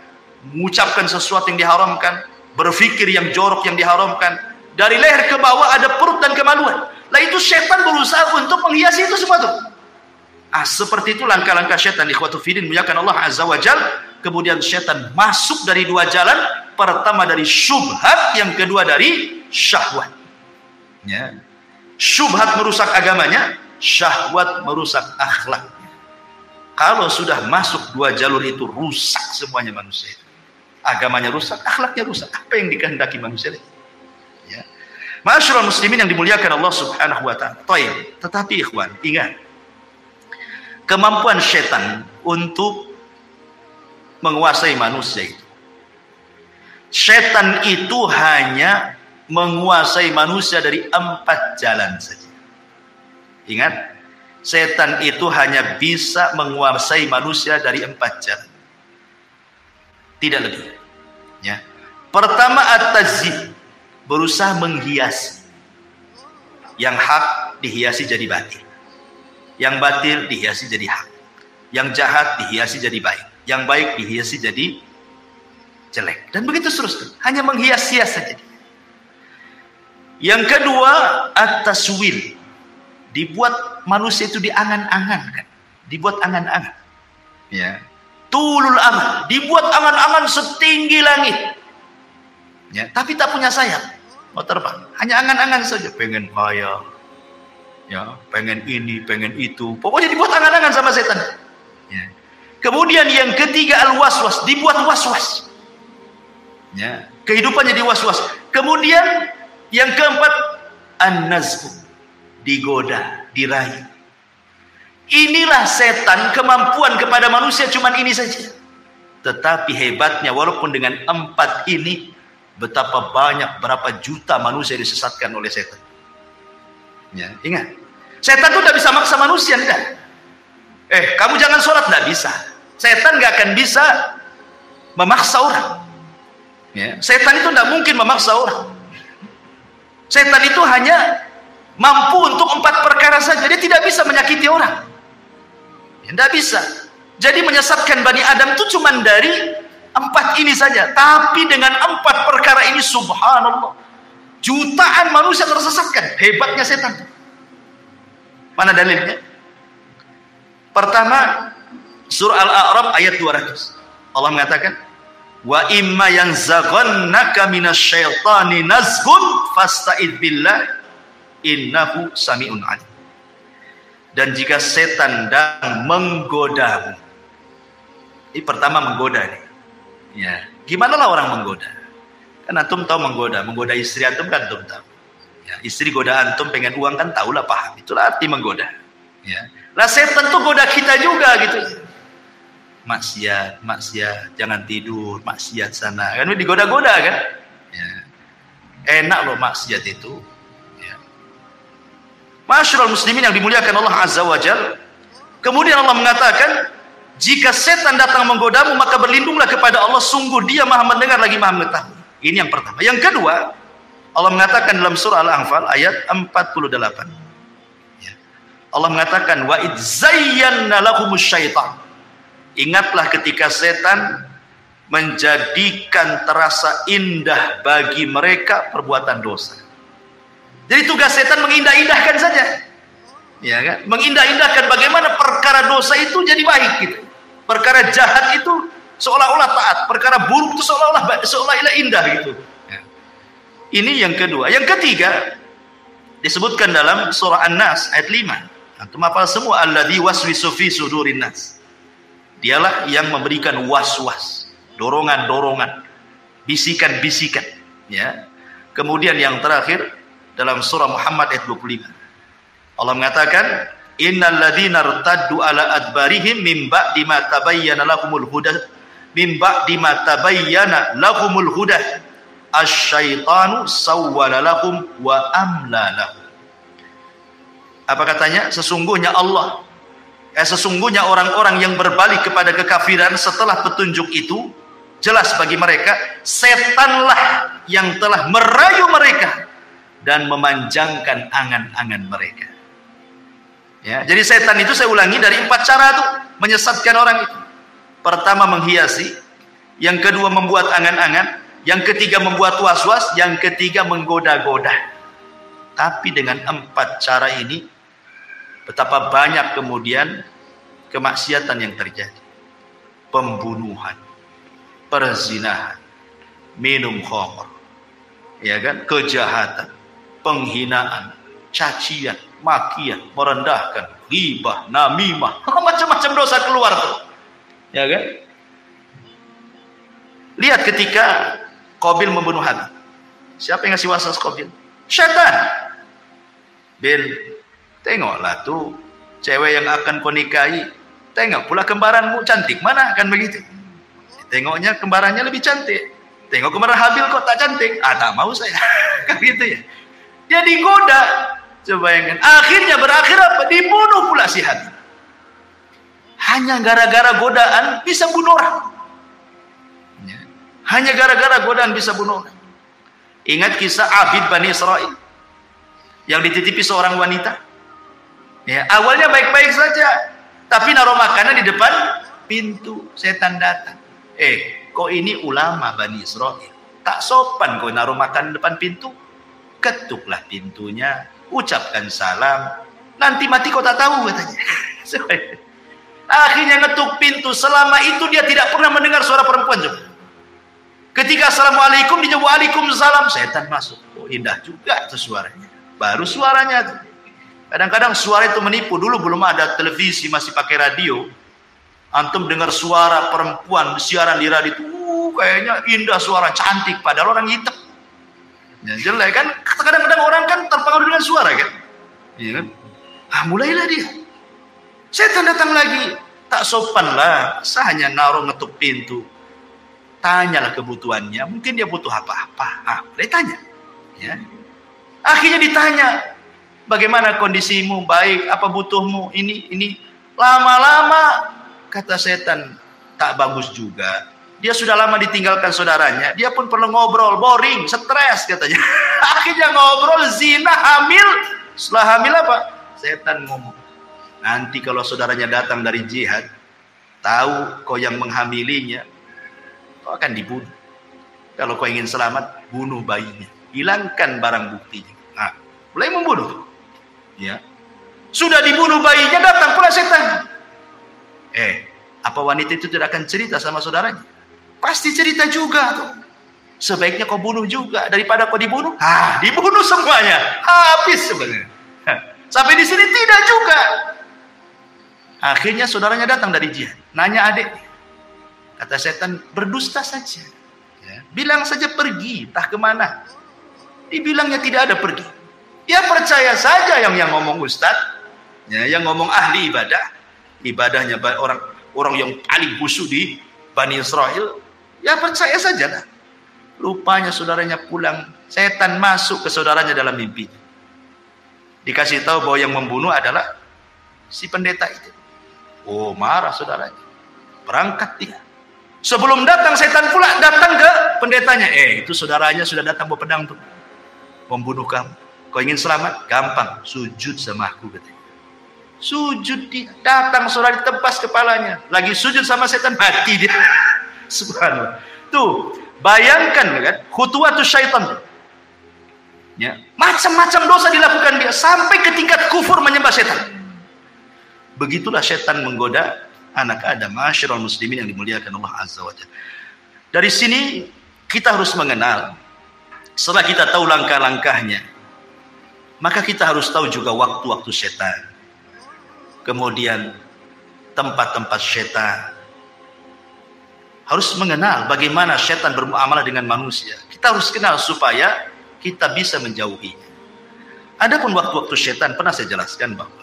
mengucapkan sesuatu yang diharamkan, berpikir yang jorok yang diharamkan. Dari leher ke bawah ada perut dan kemaluan. Lah itu setan berusaha untuk menghiasi itu semua tuh. Seperti itu langkah-langkah setan. Ikhwatu fiddin, muliakan Allah Azza wa Jalla. Kemudian setan masuk dari dua jalan. Pertama dari syubhat, yang kedua dari syahwat. Ya. Syubhat merusak agamanya, syahwat merusak akhlaknya. Kalau sudah masuk dua jalur itu, rusak semuanya manusia itu. Agamanya rusak, akhlaknya rusak. Apa yang dikehendaki manusia itu? Ya. Ma'asyiral muslimin yang dimuliakan Allah Subhanahu wa taala. Tetapi ikhwan, ingat, kemampuan setan untuk menguasai manusia itu. Setan itu hanya menguasai manusia dari 4 jalan saja. Ingat, setan itu hanya bisa menguasai manusia dari 4 jalan. Tidak lebih. Ya. Pertama, at-tazyib, berusaha menghiasi. Yang hak dihiasi jadi batil. Yang batil dihiasi jadi hak. Yang jahat dihiasi jadi baik. Yang baik dihiasi jadi jelek. Dan begitu terus. Hanya menghias-hias saja. Yang kedua, at-taswil. Dibuat manusia itu diangan-angankan. Dibuat angan-angan. Ya. Tulul amal. Dibuat angan-angan setinggi langit. Ya. Tapi tak punya sayap. Mau terbang. Hanya angan-angan saja. Pengen kaya. Ya. Pengen ini, pengen itu. Pokoknya dibuat angan-angan sama setan. Ya. Kemudian yang ketiga, al-waswas. Dibuat was-was. Ya. Kehidupannya di was-was. Kemudian yang keempat, an-nazbu. Digoda, diraih. Inilah setan, kemampuan kepada manusia cuman ini saja. Tetapi hebatnya, walaupun dengan 4 ini, betapa banyak, berapa juta manusia disesatkan oleh setan. Ya, ingat, setan itu tidak bisa maksa manusia, enggak. Kamu jangan sholat, tidak bisa. Setan nggak akan bisa memaksa orang. Ya, setan itu tidak mungkin memaksa orang. Setan itu hanya mampu untuk 4 perkara saja. Dia tidak bisa menyakiti orang. Ya, tidak bisa. Jadi menyesatkan Bani Adam itu cuma dari 4 ini saja. Tapi dengan 4 perkara ini, subhanallah, jutaan manusia tersesatkan. Hebatnya setan. Mana dalilnya? Pertama, surah Al-A'raf ayat 200. Allah mengatakan, wa imma yanzaghannaka minasyaitani nazghun fasta'id billah innahu sami'un alim. Dan jika setan sedang menggodamu. Ini pertama menggoda nih. Ya, gimana lah orang menggoda? Kan antum tahu menggoda istri antum kan antum tahu. Ya, istri goda antum pengen uang kan tahulah, paham. Itulah arti menggoda. Ya. Lah setan tuh goda kita juga gitu. Maksiat, jangan tidur, maksiat sana. Kan digoda-goda kan? Ya. Enak loh maksiat itu. Ya. Ma'asyiral muslimin yang dimuliakan Allah Azza wa Jalla. Kemudian Allah mengatakan, jika setan datang menggodamu, maka berlindunglah kepada Allah, sungguh Dia Maha mendengar lagi Maha mengetahui. Ini yang pertama. Yang kedua, Allah mengatakan dalam surah Al-Anfal ayat 48. Ya. Allah mengatakan, wa idz zayyana lahumus syaitan. Ingatlah ketika setan menjadikan terasa indah bagi mereka perbuatan dosa. Jadi tugas setan mengindah-indahkan saja. Ya kan? Mengindah-indahkan bagaimana perkara dosa itu jadi baik gitu. Perkara jahat itu seolah-olah taat, perkara buruk itu seolah-olah indah gitu. Ya. Ini yang kedua. Yang ketiga disebutkan dalam surah An-Nas ayat 5. Antum hafal semua, alladzi waswisu fi sudurin nas. Dialah yang memberikan was-was, dorongan-dorongan, bisikan-bisikan. Ya. Kemudian yang terakhir dalam surah Muhammad ayat 25. Allah mengatakan, innal ladzina irtaddu ala adbarihim min ba'di ma tabayyana lahumul huda asyaitanu sawwala lahum wa amla lahum. Apa katanya? Sesungguhnya orang-orang yang berbalik kepada kekafiran setelah petunjuk itu jelas bagi mereka, setanlah yang telah merayu mereka dan memanjangkan angan-angan mereka. Ya, jadi setan itu saya ulangi dari 4 cara tuh menyesatkan orang itu. Pertama menghiasi, yang kedua membuat angan-angan, yang ketiga membuat was-was, yang ketiga menggoda-goda. Tapi dengan 4 cara ini, betapa banyak kemudian kemaksiatan yang terjadi. Pembunuhan, perzinahan, minum khamr, ya kan, kejahatan, penghinaan, cacian, makian, merendahkan, ghibah, namimah, macam-macam dosa keluar tuh. Ya kan? Lihat ketika Qabil membunuh Habil. Siapa yang ngasih waswas Qabil? Syaitan. Bil, tengoklah tuh cewek yang akan kau nikahi. Tengok pula kembaranmu cantik mana, kan begitu. Tengoknya kembarannya lebih cantik. Tengok kembaran Habil kok tak cantik. Tak mau saya. Kan gitu ya. Dia digoda. Coba bayangkan. Akhirnya berakhir apa? Dibunuh pula si Habil. Hanya gara-gara godaan bisa bunuh orang. Hanya gara-gara godaan bisa bunuh orang. Ingat kisah Abid Bani Israel yang dititipi seorang wanita. Ya, awalnya baik-baik saja, tapi naruh makanan di depan pintu. Setan datang. Kok ini ulama Bani Israel? Tak sopan kau naruh makanan di depan pintu. Ketuklah pintunya, ucapkan salam. Nanti mati kau tak tahu, katanya. Akhirnya ngetuk pintu. Selama itu dia tidak pernah mendengar suara perempuan. Coba. Ketika assalamualaikum, dia jawab waalaikumsalam. Setan masuk. Oh, indah juga itu suaranya. Baru suaranya tuh. Kadang-kadang suara itu menipu. Dulu belum ada televisi, masih pakai radio. Antum dengar suara perempuan siaran di radio itu, kayaknya indah, suara cantik, padahal orang hitam. Ya, jelek kan? Kadang-kadang orang kan terpengaruh dengan suara kan? Iya kan? Mulailah dia. Setan datang lagi. Tak sopan lah. Saya hanya naruh ngetuk pintu. Tanyalah kebutuhannya. Mungkin dia butuh apa-apa. Boleh tanya. Ya. Akhirnya ditanya. Bagaimana kondisimu? Baik. Apa butuhmu? Ini. Lama-lama kata setan, tak bagus juga. Dia sudah lama ditinggalkan saudaranya. Dia pun perlu ngobrol. Boring. Stres katanya. Akhirnya ngobrol. Zina. Hamil. Setelah hamil apa? Setan ngomong. Nanti kalau saudaranya datang dari jihad, tahu kau yang menghamilinya, kau akan dibunuh. Kalau kau ingin selamat, bunuh bayinya. Hilangkan barang buktinya. Nah, mulai membunuh. Ya. Sudah dibunuh bayinya, datang pula setan. Apa wanita itu tidak akan cerita sama saudaranya? Pasti cerita juga tuh. Sebaiknya kau bunuh juga daripada kau dibunuh. Dibunuh semuanya. Habis sebenarnya. Sampai di sini tidak juga. Akhirnya saudaranya datang dari jihad. Nanya adik. Kata setan, berdusta saja. Ya. Bilang saja pergi, entah kemana. Dibilangnya tidak ada pergi. Ya percaya saja yang ngomong ustaz. Ya, yang ngomong ahli ibadah. Ibadahnya orang yang paling khusyuk di Bani Israel. Ya percaya saja lah. Rupanya saudaranya pulang. Setan masuk ke saudaranya dalam mimpinya. Dikasih tahu bahwa yang membunuh adalah si pendeta itu. Oh, marah saudaranya. Berangkat dia. Sebelum datang setan pula datang ke pendetanya. Itu saudaranya sudah datang bawa pedang tuh. Membunuh kamu. Kau ingin selamat? Gampang. Sujud sama aku katanya. Sujud dia. Datang saudara ditebas kepalanya. Lagi sujud sama setan mati dia. Subhanallah. Tuh, bayangkan kan khutuwatus syaitan. Ya, macam-macam dosa dilakukan dia sampai ke tingkat kufur menyembah setan. Begitulah setan menggoda anak Adam, ma'asyiral muslimin yang dimuliakan Allah Azza wa Jalla. Dari sini kita harus mengenal, setelah kita tahu langkah-langkahnya, maka kita harus tahu juga waktu-waktu setan. Kemudian tempat-tempat setan. Harus mengenal bagaimana setan bermuamalah dengan manusia. Kita harus kenal supaya kita bisa menjauhinya. Adapun waktu-waktu setan pernah saya jelaskan bahwa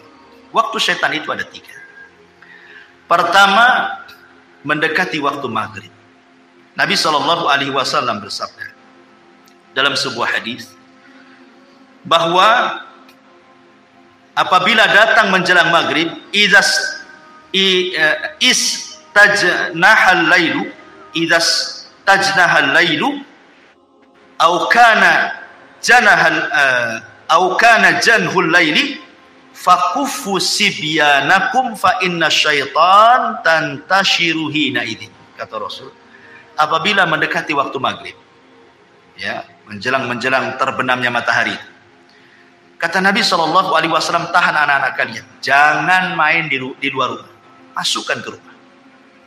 waktu setan itu ada 3. Pertama, mendekati waktu maghrib. Nabi SAW bersabda dalam sebuah hadis bahwa apabila datang menjelang maghrib, istajnahal lailu, au kana janhul laili, Fakuffu sibyanakum fa inna syaitan tantashiru hina idzin. Kata Rasul, apabila mendekati waktu maghrib, ya, menjelang terbenamnya matahari, kata Nabi SAW, tahan anak-anak kalian, jangan main di luar rumah, masukkan ke rumah,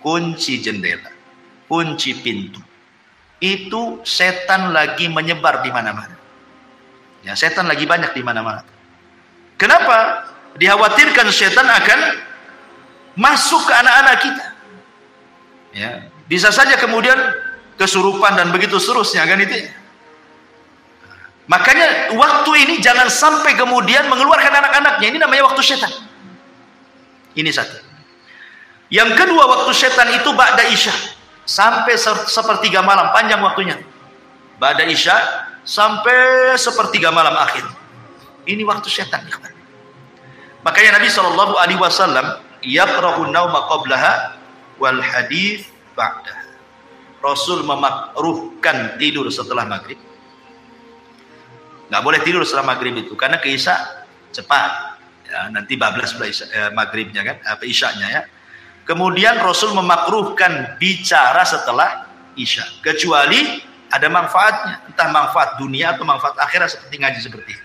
kunci jendela, kunci pintu. Itu setan lagi menyebar di mana-mana. Ya, setan lagi banyak di mana-mana. Kenapa? Dikhawatirkan setan akan masuk ke anak-anak kita. Ya, bisa saja kemudian kesurupan dan begitu seterusnya, kan itu. Makanya waktu ini jangan sampai kemudian mengeluarkan anak-anaknya. Ini namanya waktu setan. Ini satu. Yang kedua, waktu setan itu ba'da isya sampai sepertiga malam, panjang waktunya. Ba'da isya sampai sepertiga malam akhir. Ini waktu setan. Makanya Nabi SAW yakrahu nauma qablaha wal hadits ba'daha. Rasul memakruhkan tidur setelah maghrib. Nggak boleh tidur setelah maghrib itu, karena ke isya cepat. Ya, nanti bablas maghribnya kan, apa isyanya ya. Kemudian Rasul memakruhkan bicara setelah isya, kecuali ada manfaatnya, entah manfaat dunia atau manfaat akhirat seperti ngaji seperti ini.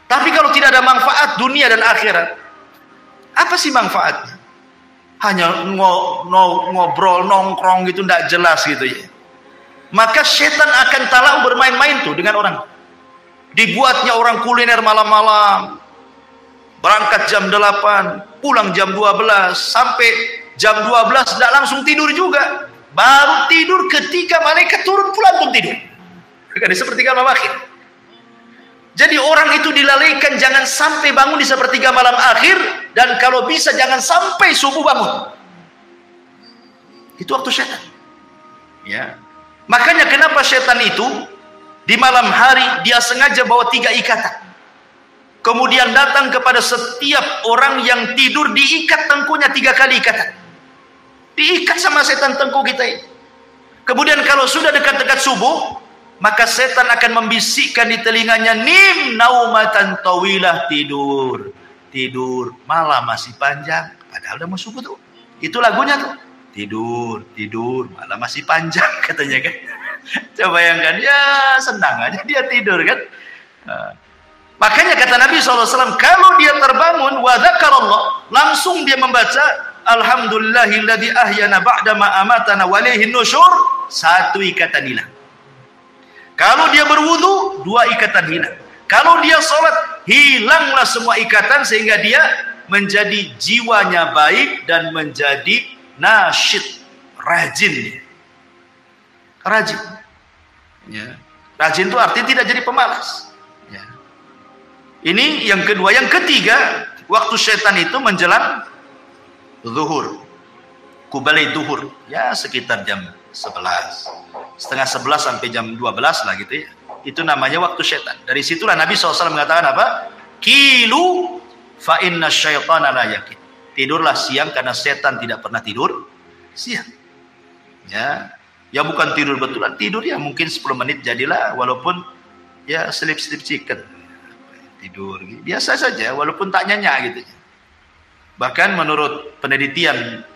Tapi kalau tidak ada manfaat dunia dan akhirat, apa sih manfaatnya? Hanya ngobrol, nongkrong gitu, tidak jelas gitu ya. Maka setan akan talau bermain-main tuh dengan orang. Dibuatnya orang kuliner malam-malam, berangkat jam 8, pulang jam 12, sampai jam 12 tidak langsung tidur juga. Baru tidur ketika malaikat turun pula pun tidur. Kan sepertiga malam akhir. Jadi orang itu dilalaikan jangan sampai bangun di sepertiga malam akhir, dan kalau bisa jangan sampai subuh bangun. Itu waktu setan. Ya. Makanya kenapa setan itu di malam hari dia sengaja bawa 3 ikatan. Kemudian datang kepada setiap orang yang tidur, diikat tengkunya 3 kali ikatan. Diikat sama setan tengku kita ini. Kemudian kalau sudah dekat-dekat subuh, maka setan akan membisikkan di telinganya, nim naumatan tawilah, tidur, tidur, malam masih panjang. Padahal udah mau subuh tuh. Itu lagunya tuh. Tidur, tidur, malam masih panjang katanya kan. Coba bayangkan, ya senang aja dia tidur kan. Makanya kata Nabi SAW, kalau dia terbangun wa dzakarallah, langsung dia membaca alhamdulillahilladzi ahyana ba'da ma amatana wa ilaihin nusyur, 1 ikatan hilang. Kalau dia berwudu, 2 ikatan hilang. Kalau dia sholat, hilanglah semua ikatan, sehingga dia menjadi jiwanya baik dan menjadi nasyid, rajin. Rajin. Ya. Rajin itu artinya tidak jadi pemalas. Ya. Ini yang kedua. Yang ketiga, waktu setan itu menjelang zuhur, kubalai zuhur, ya sekitar jam 11, setengah 11 sampai jam 12 lah gitu ya. Itu namanya waktu setan. Dari situlah Nabi SAW mengatakan apa? Kilu fa inna syaitana la yakin. Tidurlah siang karena setan tidak pernah tidur siang. Ya, ya bukan tidur betulan, tidur ya mungkin 10 menit jadilah, walaupun ya sleep chicken. Tidur biasa saja walaupun tak nyenyak gitu. Bahkan menurut penelitian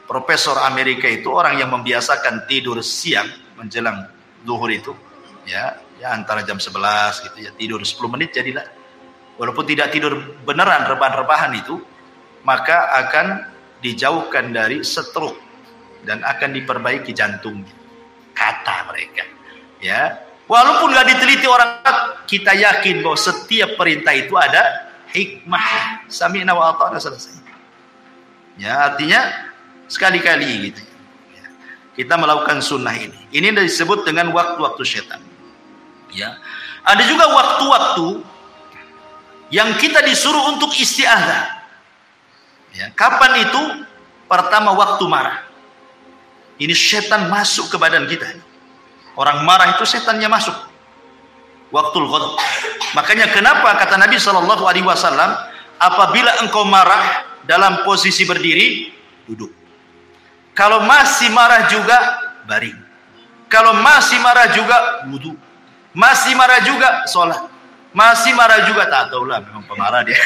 Profesor Amerika itu, orang yang membiasakan tidur siang menjelang zuhur itu ya antara jam 11 gitu ya, tidur 10 menit jadilah, walaupun tidak tidur beneran rebahan-rebahan itu, maka akan dijauhkan dari stroke dan akan diperbaiki jantungnya, kata mereka ya. Walaupun nggak diteliti orang, kita yakin bahwa setiap perintah itu ada hikmah. Sami'na wa ata'na, selesai. Ya, artinya sekali-kali gitu. Ya, kita melakukan sunnah ini. Ini disebut dengan waktu-waktu setan. Ya, ada juga waktu-waktu yang kita disuruh untuk isti'adzah. Ya, kapan itu? Pertama, waktu marah. Ini setan masuk ke badan kita. Orang marah itu setannya masuk. Waktul ghadab. Makanya kenapa kata Nabi SAW, apabila engkau marah dalam posisi berdiri, duduk. Kalau masih marah juga, baring. Kalau masih marah juga, wudu. Masih marah juga, sholat. Masih marah juga, tak tahulah, memang pemarah dia.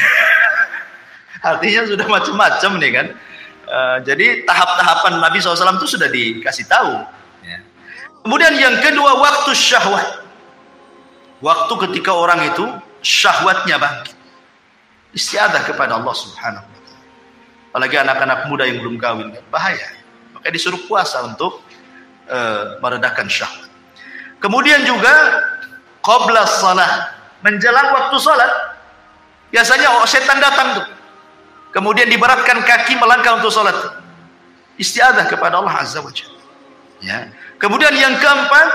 Artinya sudah macam-macam nih kan. Jadi tahap-tahapan Nabi SAW itu sudah dikasih tahu. Ya. Kemudian yang kedua, waktu syahwat. Waktu ketika orang itu syahwatnya bangkit. Istiadah kepada Allah Subhanahu wa ta'ala. Apalagi anak-anak muda yang belum kawin, bahaya. Maka disuruh puasa untuk meredakan syahwat. Kemudian juga qabla shalah, menjelang waktu salat. Biasanya setan datang tuh. Kemudian diberatkan kaki melangkah untuk salat. Istiadah kepada Allah Azza wa Jalla. Ya. Kemudian yang keempat,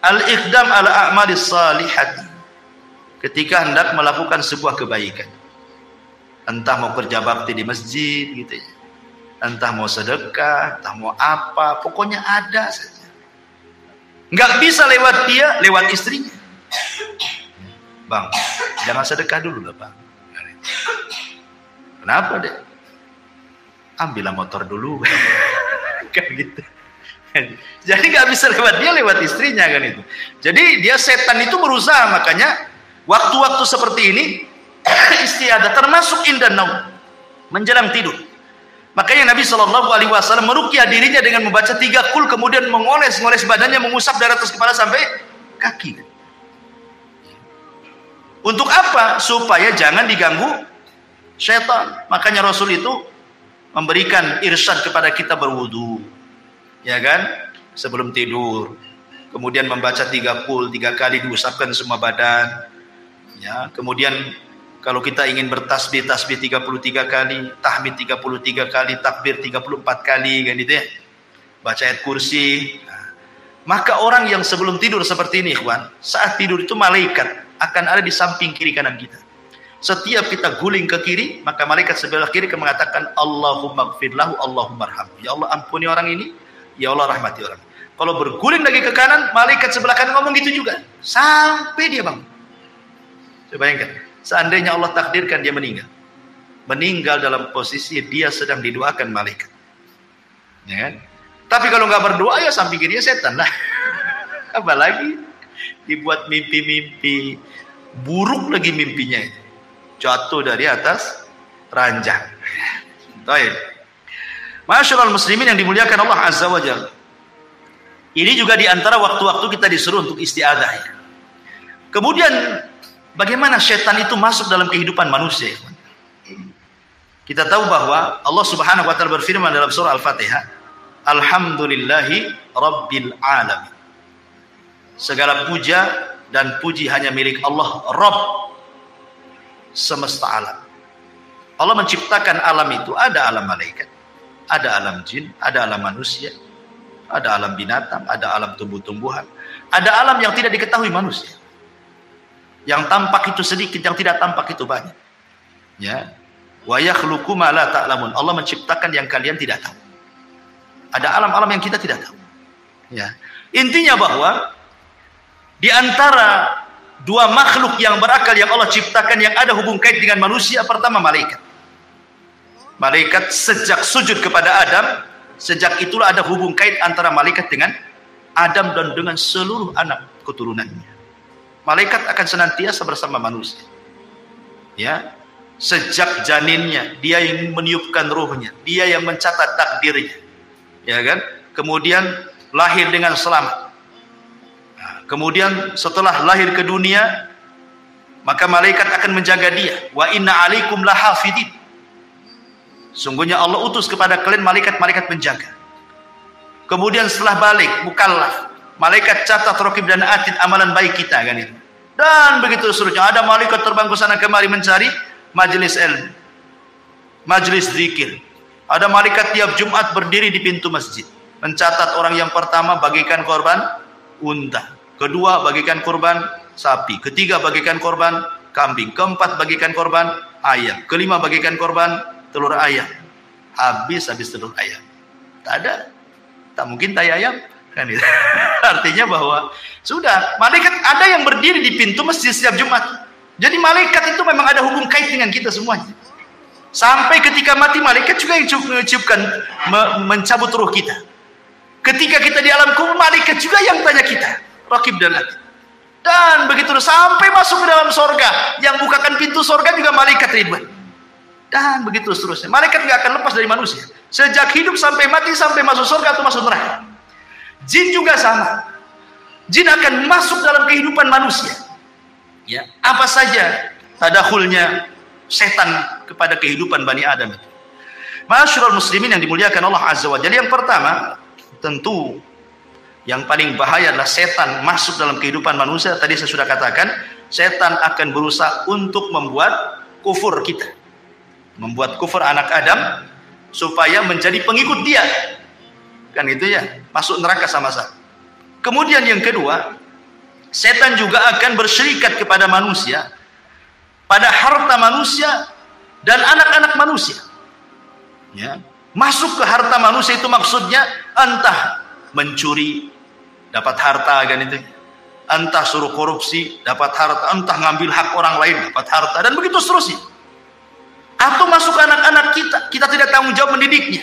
al-iqdam ala a'malis salihati. Ketika hendak melakukan sebuah kebaikan. Entah mau kerja bakti di masjid gitu ya. Entah mau sedekah, entah mau apa, pokoknya ada saja. Nggak bisa lewat dia, lewat istrinya. Bang, jangan sedekah dulu lah bang. Kenapa deh? Ambillah motor dulu. Kan gitu. Jadi nggak bisa lewat dia, lewat istrinya kan itu. Jadi dia setan itu berusaha, makanya waktu-waktu seperti ini istiadah termasuk indan naum, menjelang tidur. Makanya Nabi SAW meruqyah dirinya dengan membaca 3 qul, kemudian mengoles-ngoles badannya, mengusap dari atas kepala sampai kaki. Untuk apa? Supaya jangan diganggu syaitan. Makanya Rasul itu memberikan irsyad kepada kita berwudu, ya kan? Sebelum tidur. Kemudian membaca 3 qul, 3 kali diusapkan semua badan. Ya, kemudian kalau kita ingin bertasbih, tasbih 33 kali, tahmid 33 kali, takbir 34 kali, kan gitu ya. Baca ayat kursi. Nah, maka orang yang sebelum tidur seperti ini, ikhwan, saat tidur itu malaikat akan ada di samping kiri kanan kita. Setiap kita guling ke kiri, maka malaikat sebelah kiri akan mengatakan, Allahumma gfir lahu, Allahumma arhamhu. Ya Allah ampuni orang ini, ya Allah rahmati orang. Kalau berguling lagi ke kanan, malaikat sebelah kanan ngomong gitu juga. Sampai dia bangun. Coba bayangkan. Seandainya Allah takdirkan dia meninggal. Meninggal dalam posisi dia sedang didoakan malaikat. Ya kan? Tapi kalau nggak berdoa ya samping kirinya setan lah. Apalagi dibuat mimpi-mimpi buruk lagi mimpinya. Jatuh dari atas ranjang. Baik. Masyaallah muslimin yang dimuliakan Allah Azza wa Jalla. Ini juga di antara waktu-waktu kita disuruh untuk istiadah. Kemudian bagaimana syaitan itu masuk dalam kehidupan manusia? Kita tahu bahwa Allah Subhanahu wa taala berfirman dalam surah Al-Fatihah, Alhamdulillahi Rabbil Alamin. Segala puja dan puji hanya milik Allah, Rabb semesta alam. Allah menciptakan alam itu, ada alam malaikat, ada alam jin, ada alam manusia, ada alam binatang, ada alam tumbuh-tumbuhan, ada alam yang tidak diketahui manusia. Yang tampak itu sedikit, yang tidak tampak itu banyak. Ya. Wa yakhluqu ma la ta'lamun. Allah menciptakan yang kalian tidak tahu. Ada alam-alam yang kita tidak tahu. Ya. Intinya bahwa di antara dua makhluk yang berakal yang Allah ciptakan yang ada hubung kait dengan manusia, pertama malaikat. Malaikat sejak sujud kepada Adam, sejak itulah ada hubung kait antara malaikat dengan Adam dan dengan seluruh anak keturunannya. Malaikat akan senantiasa bersama manusia. Ya, sejak janinnya, dia yang meniupkan ruhnya, dia yang mencatat takdirnya. Ya kan? Kemudian lahir dengan selamat. Nah, kemudian setelah lahir ke dunia, maka malaikat akan menjaga dia. Wa inna alaikum lahafidin. Sungguhnya Allah utus kepada kalian malaikat-malaikat penjaga. Kemudian setelah balik, mukallaf, malaikat catat, raqib dan atid amalan baik kita kan itu. Dan begitu seterusnya, ada malaikat terbang ke sana kemari mencari majelis ilmu, majelis zikir. Ada malaikat tiap Jumat berdiri di pintu masjid, mencatat orang yang pertama bagikan korban unta, kedua bagikan korban sapi, ketiga bagikan korban kambing, keempat bagikan korban ayam, kelima bagikan korban telur ayam. Habis telur ayam. Tak ada, tak mungkin tai ayam. Kan itu. Artinya bahwa sudah malaikat ada yang berdiri di pintu masjid setiap Jumat. Jadi malaikat itu memang ada hubung kait dengan kita semuanya. Sampai ketika mati malaikat juga yang mencabut ruh kita. Ketika kita di alam kubur malaikat juga yang tanya kita, raqib dan atid. Dan begitu sampai masuk ke dalam sorga, yang bukakan pintu sorga juga malaikat Ridwan. Dan begitu seterusnya. Malaikat nggak akan lepas dari manusia. Sejak hidup sampai mati, sampai masuk surga atau masuk neraka. Jin juga sama. Jin akan masuk dalam kehidupan manusia. Ya, apa saja tadakhulnya setan kepada kehidupan Bani Adam. Ma'asyiral muslimin yang dimuliakan Allah Azza wa Jalla. Yang pertama, tentu yang paling bahaya adalah setan masuk dalam kehidupan manusia. Tadi saya sudah katakan, setan akan berusaha untuk membuat kufur kita. Membuat kufur anak Adam supaya menjadi pengikut dia. Kan itu ya, masuk neraka sama-sama. Kemudian yang kedua, setan juga akan berserikat kepada manusia pada harta manusia dan anak-anak manusia. Ya, masuk ke harta manusia itu maksudnya entah mencuri dapat harta kan itu, entah suruh korupsi dapat harta, entah ngambil hak orang lain dapat harta, dan begitu seterusnya. Atau masuk ke anak-anak kita tidak tanggung jawab mendidiknya,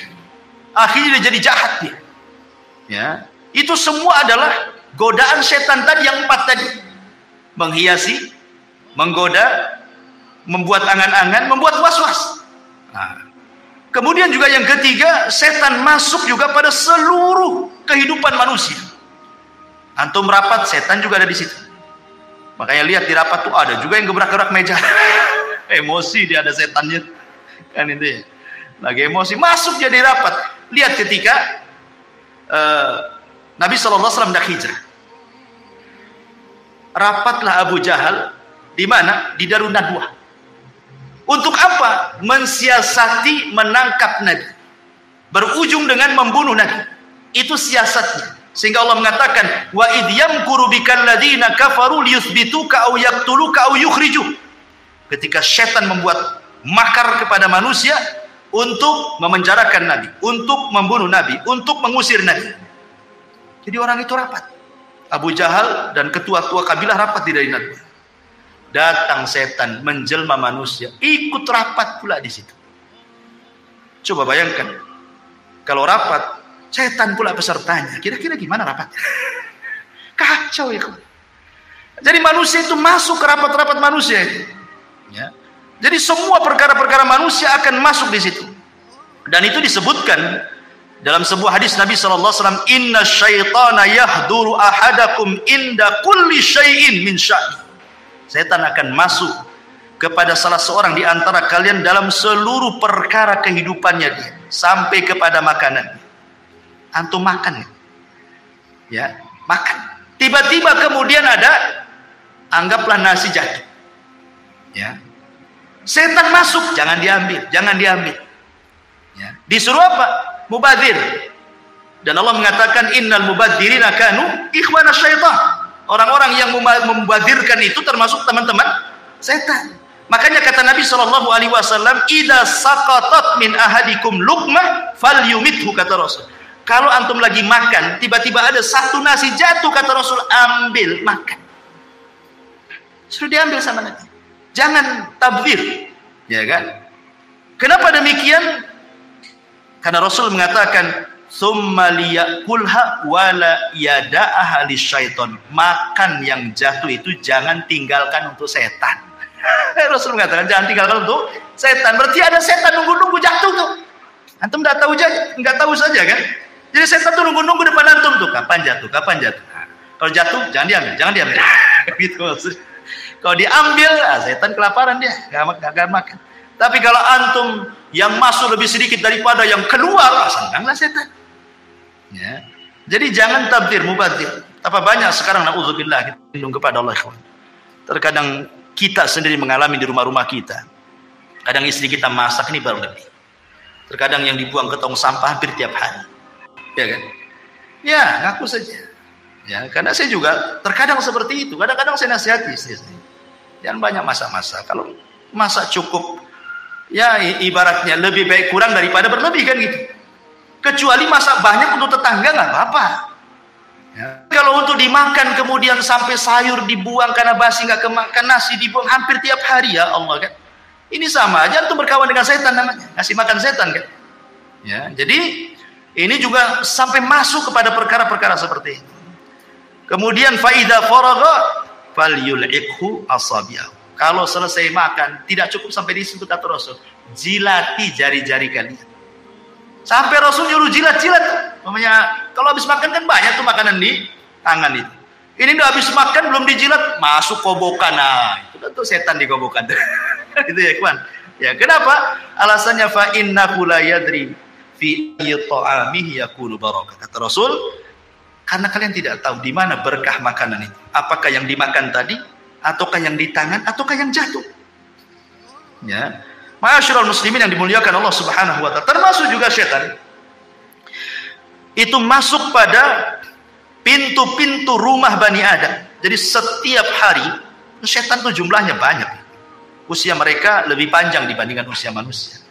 akhirnya dia jadi jahat dia. Ya, itu semua adalah godaan setan tadi yang 4 tadi. Menghiasi, menggoda, membuat angan-angan, membuat was-was. Nah, kemudian juga yang ketiga, setan masuk juga pada seluruh kehidupan manusia. Antum rapat, setan juga ada di situ. Makanya lihat di rapat tuh ada juga yang gebrak-gebrak meja. Emosi dia, ada setannya. Kan itu ya. Lagi emosi, masuk jadi rapat. Lihat ketika Nabi SAW dah hijrah. Rapatlah Abu Jahal di mana? Di Darun Nadwah. Untuk apa? Mensiasati menangkap Nabi. Berujung dengan membunuh Nabi. Itu siasatnya. Sehingga Allah mengatakan, wa idh yamkuru bikal ladzina kafaru liyuthbituka aw yaqtuluka aw yukhrijuk. Ketika setan membuat makar kepada manusia untuk memenjarakan Nabi, untuk membunuh Nabi, untuk mengusir Nabi. Jadi orang itu rapat. Abu Jahal dan ketua-tua kabilah rapat di Darun Nadwah. Datang setan menjelma manusia, ikut rapat pula di situ. Coba bayangkan, kalau rapat, setan pula pesertanya. Kira-kira gimana rapat? Kacau ya. Jadi manusia itu masuk ke rapat-rapat manusia itu. Ya. Jadi semua perkara-perkara manusia akan masuk di situ. Dan itu disebutkan dalam sebuah hadis Nabi SAW, inna syaitana yahduru ahadakum inda kulli syai'in min sya'ni. Setan akan masuk kepada salah seorang di antara kalian dalam seluruh perkara kehidupannya dia, sampai kepada makanan. Antum makan, ya, makan. Tiba-tiba kemudian ada, anggaplah nasi jatuh, ya. Setan masuk, jangan diambil, jangan diambil. Ya. Disuruh apa? Mubadzir. Dan Allah mengatakan innal mubadzirina kanu ikhwana syaitan. Orang-orang yang membadzirkan itu termasuk teman-teman setan. Makanya kata Nabi SAW, idza saqatat min ahadikum luqmah falyumithu, kata Rasul. Kalau antum lagi makan, tiba-tiba ada satu nasi jatuh, kata Rasul, ambil, makan. Suruh diambil sama Nabi. Jangan tabdzir, ya kan? Kenapa demikian? Karena Rasul mengatakan, "Tsumma liyakulha wala yada'aha lisyaiton." Makan yang jatuh itu jangan tinggalkan untuk setan. Rasul mengatakan jangan tinggalkan untuk setan. Berarti ada setan nunggu-nunggu jatuh tuh. Antum enggak tahu saja kan? Jadi setan tuh nunggu-nunggu depan antum tuh, kapan jatuh, kapan jatuh. Nah, kalau jatuh jangan diambil, jangan diambil. Gitu maksudnya. Kalau diambil, setan kelaparan dia, gak makan. Tapi kalau antum yang masuk lebih sedikit daripada yang keluar, sandanglah setan. Ya. Jadi jangan tabdir, mubadzir. Apa banyak sekarang, na'udzubillah, kita lindung kepada Allah. Terkadang kita sendiri mengalami di rumah-rumah kita. Kadang istri kita masak, ini baru lebih. Terkadang yang dibuang ke tong sampah hampir tiap hari. Ya kan? Ya, ngaku saja. Ya, karena saya juga terkadang seperti itu. Kadang-kadang saya nasihati istri saya. Jangan banyak masak-masak. Kalau masak cukup, ya ibaratnya lebih baik kurang daripada berlebih kan gitu. Kecuali masak banyak untuk tetangga nggak apa-apa. Ya. Kalau untuk dimakan kemudian sampai sayur dibuang karena basi nggak kemakan, nasi dibuang hampir tiap hari, ya Allah kan. Ini sama aja untuk berkawan dengan setan namanya, ngasih makan setan kan. Ya, jadi ini juga sampai masuk kepada perkara-perkara seperti itu. Kemudian faida faragha falyul'iqhu asabi'ahu. Kalau selesai makan, tidak cukup sampai di situ kata Rasul. jilati jari-jari kalian. Sampai Rasul nyuruh jilat-jilat. Namanya kalau habis makan kan banyak tuh makanan di tangan itu. Ini udah habis makan belum dijilat, masuk kobokan. Nah, itu tuh setan di kobokan. Itu ya, kawan. Ya, kenapa? Alasannya fa innahu la yadri fi ta'amihi yakunu barakah. Kata Rasul, karena kalian tidak tahu di mana berkah makanan itu. Apakah yang dimakan tadi, ataukah yang di tangan, ataukah yang jatuh. Ya. Ma'asyiral muslimin yang dimuliakan Allah Subhanahu wa taala, termasuk juga setan. Itu masuk pada pintu-pintu rumah Bani Adam. Jadi setiap hari setan itu jumlahnya banyak. Usia mereka lebih panjang dibandingkan usia manusia.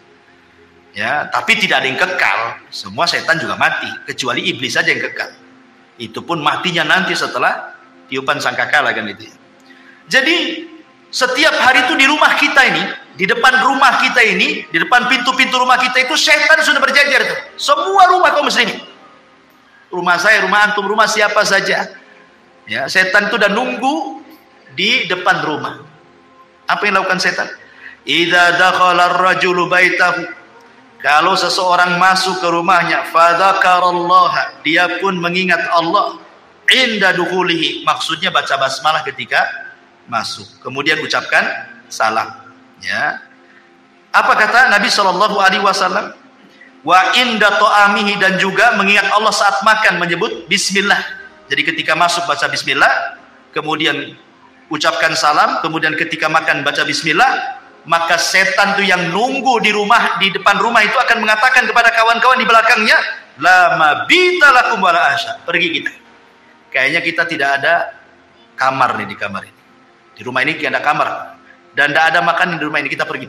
Ya, tapi tidak ada yang kekal. Semua setan juga mati, kecuali iblis saja yang kekal. Itu pun matinya nanti setelah tiupan sangkakala kan itu. Jadi setiap hari itu di rumah kita ini, di depan rumah kita ini, di depan pintu-pintu rumah kita itu setan sudah berjajar itu. Semua rumah kaum muslimin. Rumah saya, rumah antum, rumah siapa saja. Ya, setan itu udah nunggu di depan rumah. Apa yang dilakukan setan? Idza dakhala ar-rajulu baitahu. Kalau seseorang masuk ke rumahnya, fadzakarallaha, dia pun mengingat Allah inda dukhulihi, maksudnya baca basmalah ketika masuk. Kemudian ucapkan salam, ya. Apa kata Nabi sallallahu alaihi wasallam? Wa inda ta'amihi, dan juga mengingat Allah saat makan, menyebut bismillah. Jadi ketika masuk baca bismillah, kemudian ucapkan salam, kemudian ketika makan baca bismillah, maka setan itu yang nunggu di rumah, di depan rumah itu akan mengatakan kepada kawan-kawan di belakangnya, la mabita lakum wala asya. Pergi kita. Kayaknya kita tidak ada kamar nih di kamar ini. Di rumah ini tidak ada kamar dan tidak ada makan di rumah ini, kita pergi.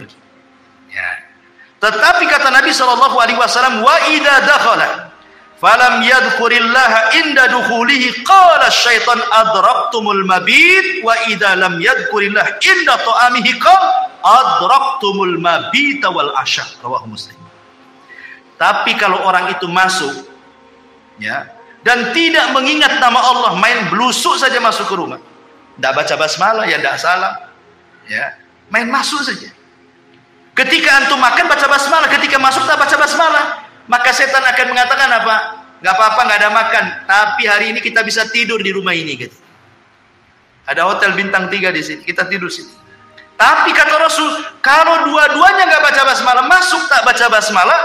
Ya. Tetapi kata Nabi sallallahu alaihi wasallam, wa idza dakhala falam yadhkurillaha inda dukhulihi qala syaitan adraktumul mabit wa idza lam yadhkurillah inda ta'amihi qala adraktumul mabita wal asya. Rawahu Muslim. Tapi kalau orang itu masuk, ya, dan tidak mengingat nama Allah, main belusuk saja masuk ke rumah, tidak baca basmalah, ya tidak salam, ya, main masuk saja. Ketika antum makan baca basmalah, ketika masuk tak baca basmalah, maka setan akan mengatakan apa? Gak apa-apa, gak ada makan, tapi hari ini kita bisa tidur di rumah ini, gitu. Ada hotel bintang 3 di sini, kita tidur sini. Tapi kata Rasul, kalau dua-duanya gak baca basmalah, masuk tak baca basmalah,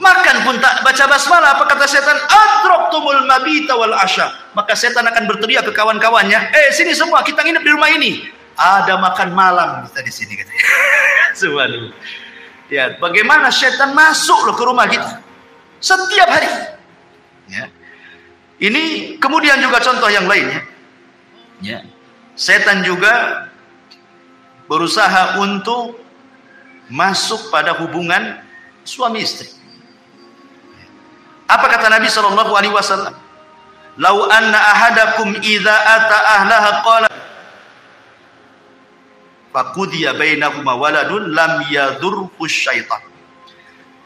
makan pun tak baca basmalah, apa kata setan? Adraktumul mabita wal asya. Maka setan akan berteriak ke kawan-kawannya, sini semua, kita nginep di rumah ini. Ada makan malam kita di sini, katanya. Subhanallah. Ya, bagaimana setan masuk loh ke rumah kita setiap hari. Ya. Ini kemudian juga contoh yang lainnya. Ya. Setan juga berusaha untuk masuk pada hubungan suami istri. Apa kata Nabi sallallahu alaihi wasallam? Lau anna ahadakum idza ata ahlaha qala faqudiya bainahuma waladun lam yadurhu syaitan.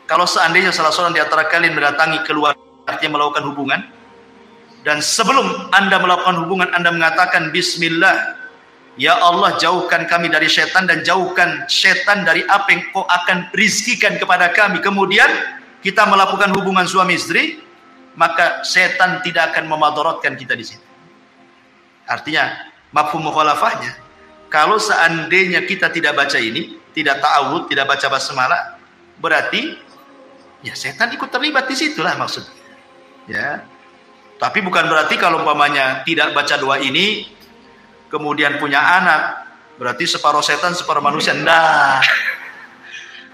Kalau seandainya salah seorang di antara kalian mendatangi keluarga, artinya melakukan hubungan, dan sebelum Anda melakukan hubungan Anda mengatakan bismillah, ya Allah jauhkan kami dari syaitan dan jauhkan syaitan dari apa yang kau akan rizkikan kepada kami. Kemudian kita melakukan hubungan suami istri, maka syaitan tidak akan memadaratkan kita di sini. Artinya mafhum mukhalafahnya, kalau seandainya kita tidak baca ini, tidak ta'awud, tidak baca basmalah, berarti ya setan ikut terlibat di situlah maksudnya. Ya. Tapi bukan berarti kalau umpamanya tidak baca doa ini kemudian punya anak, berarti separuh setan separuh manusia. Nah,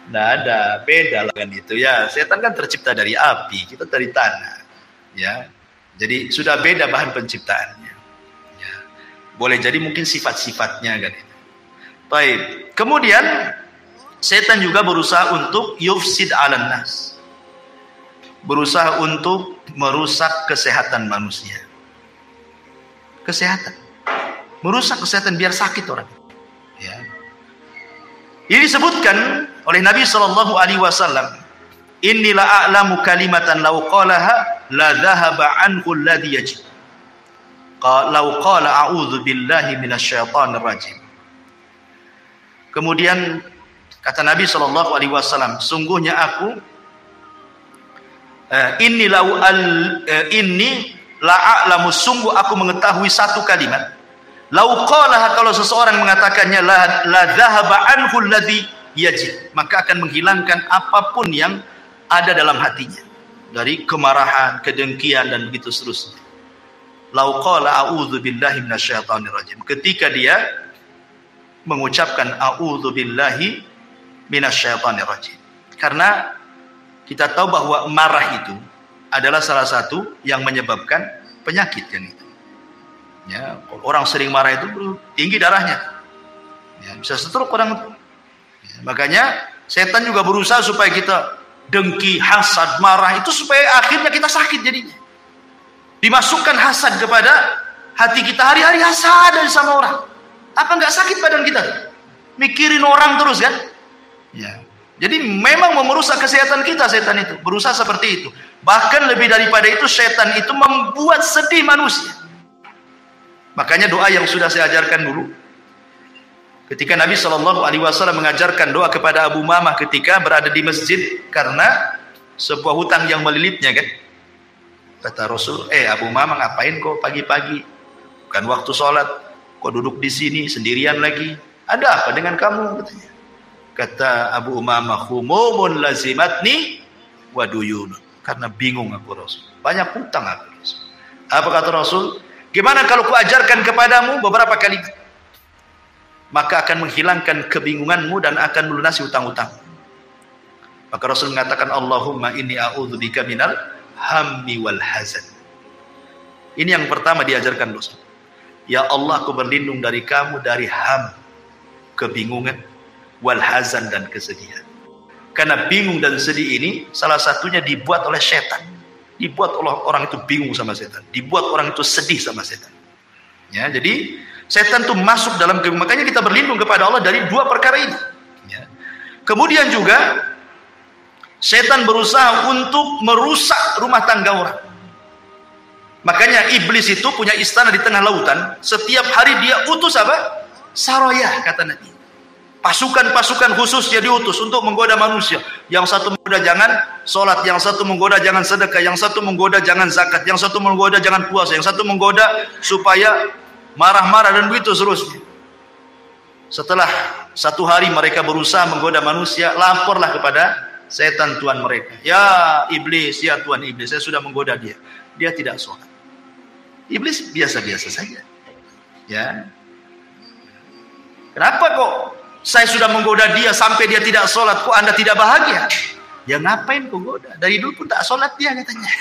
nggak ada, beda lah kan itu ya. Setan kan tercipta dari api, kita dari tanah, ya. Jadi sudah beda bahan penciptaannya. Ya. Boleh jadi mungkin sifat-sifatnya kan itu. Baik. Kemudian setan juga berusaha untuk yufsid 'alan nas. Berusaha untuk merusak kesehatan manusia. Kesehatan. Merusak kesehatan biar sakit orang. Ya. Ini disebutkan oleh Nabi sallallahu alaihi wasallam, "Inni la a'lamu kalimatan law qalaha la dhahaba anhu alladhi yajid." Law qala a'udzu billahi minasyaitonir rajim. Kemudian Kata Nabi SAW, sungguhnya aku inni la'alamu, sungguh aku mengetahui satu kalimat. Lau qalaha, kalau seseorang mengatakannya, la dhahaba anhu alladhi yajid, maka akan menghilangkan apapun yang ada dalam hatinya dari kemarahan, kedengkian dan begitu seterusnya. Lau qala a'udzu billahi minasyaitonir rajim, ketika dia mengucapkan a'udzu billahi minasyaitonir rajim. Karena kita tahu bahwa marah itu adalah salah satu yang menyebabkan penyakit kan itu. Ya, orang sering marah itu tinggi darahnya. Ya, bisa stroke orang itu. Ya, makanya setan juga berusaha supaya kita dengki, hasad, marah itu supaya akhirnya kita sakit jadinya. Dimasukkan hasad kepada hati kita, hari-hari hasad dari sama orang. Apa nggak sakit badan kita? Mikirin orang terus kan? Ya. Jadi memang merusak kesehatan kita setan itu, berusaha seperti itu. Bahkan lebih daripada itu, setan itu membuat sedih manusia. Makanya doa yang sudah saya ajarkan dulu, ketika Nabi SAW mengajarkan doa kepada Abu Umamah ketika berada di masjid karena sebuah hutang yang melilitnya kan. Kata Rasul, Abu Umamah ngapain kok pagi-pagi? Bukan waktu sholat, kok duduk di sini sendirian lagi? Ada apa dengan kamu? Katanya. Kata Abu Umamah, humumun lazimatni wa duyun. Karena bingung aku Rasul, banyak hutang aku Rasul. Apa kata Rasul? Gimana kalau kuajarkan kepadamu beberapa kali, maka akan menghilangkan kebingunganmu dan akan melunasi hutang-hutang. Maka Rasul mengatakan, Allahumma inni a'udzubika minal hammi wal hazan. Ini yang pertama diajarkan Rasul. Ya Allah, aku berlindung dari kamu dari ham, kebingungan, wal hazan, dan kesedihan. Karena bingung dan sedih ini salah satunya dibuat oleh setan. Dibuat orang itu bingung sama setan, dibuat orang itu sedih sama setan. Ya, jadi setan itu masuk dalam, makanya kita berlindung kepada Allah dari dua perkara ini. Ya. Kemudian juga setan berusaha untuk merusak rumah tangga orang. Makanya iblis itu punya istana di tengah lautan. Setiap hari dia utus apa? Saraya, kata Nabi. Pasukan-pasukan khusus dia diutus untuk menggoda manusia. Yang satu menggoda jangan sholat, yang satu menggoda jangan sedekah, yang satu menggoda jangan zakat, yang satu menggoda jangan puasa, yang satu menggoda supaya marah-marah dan begitu seterusnya. Setelah satu hari mereka berusaha menggoda manusia, laporlah kepada setan Tuhan mereka. Ya iblis, ya Tuhan iblis, saya sudah menggoda dia. Dia tidak sholat. Iblis biasa-biasa saja. Ya. Kenapa kok saya sudah menggoda dia sampai dia tidak sholat, kok Anda tidak bahagia? Ya ngapain kok goda? Dari dulu pun tak sholat dia katanya.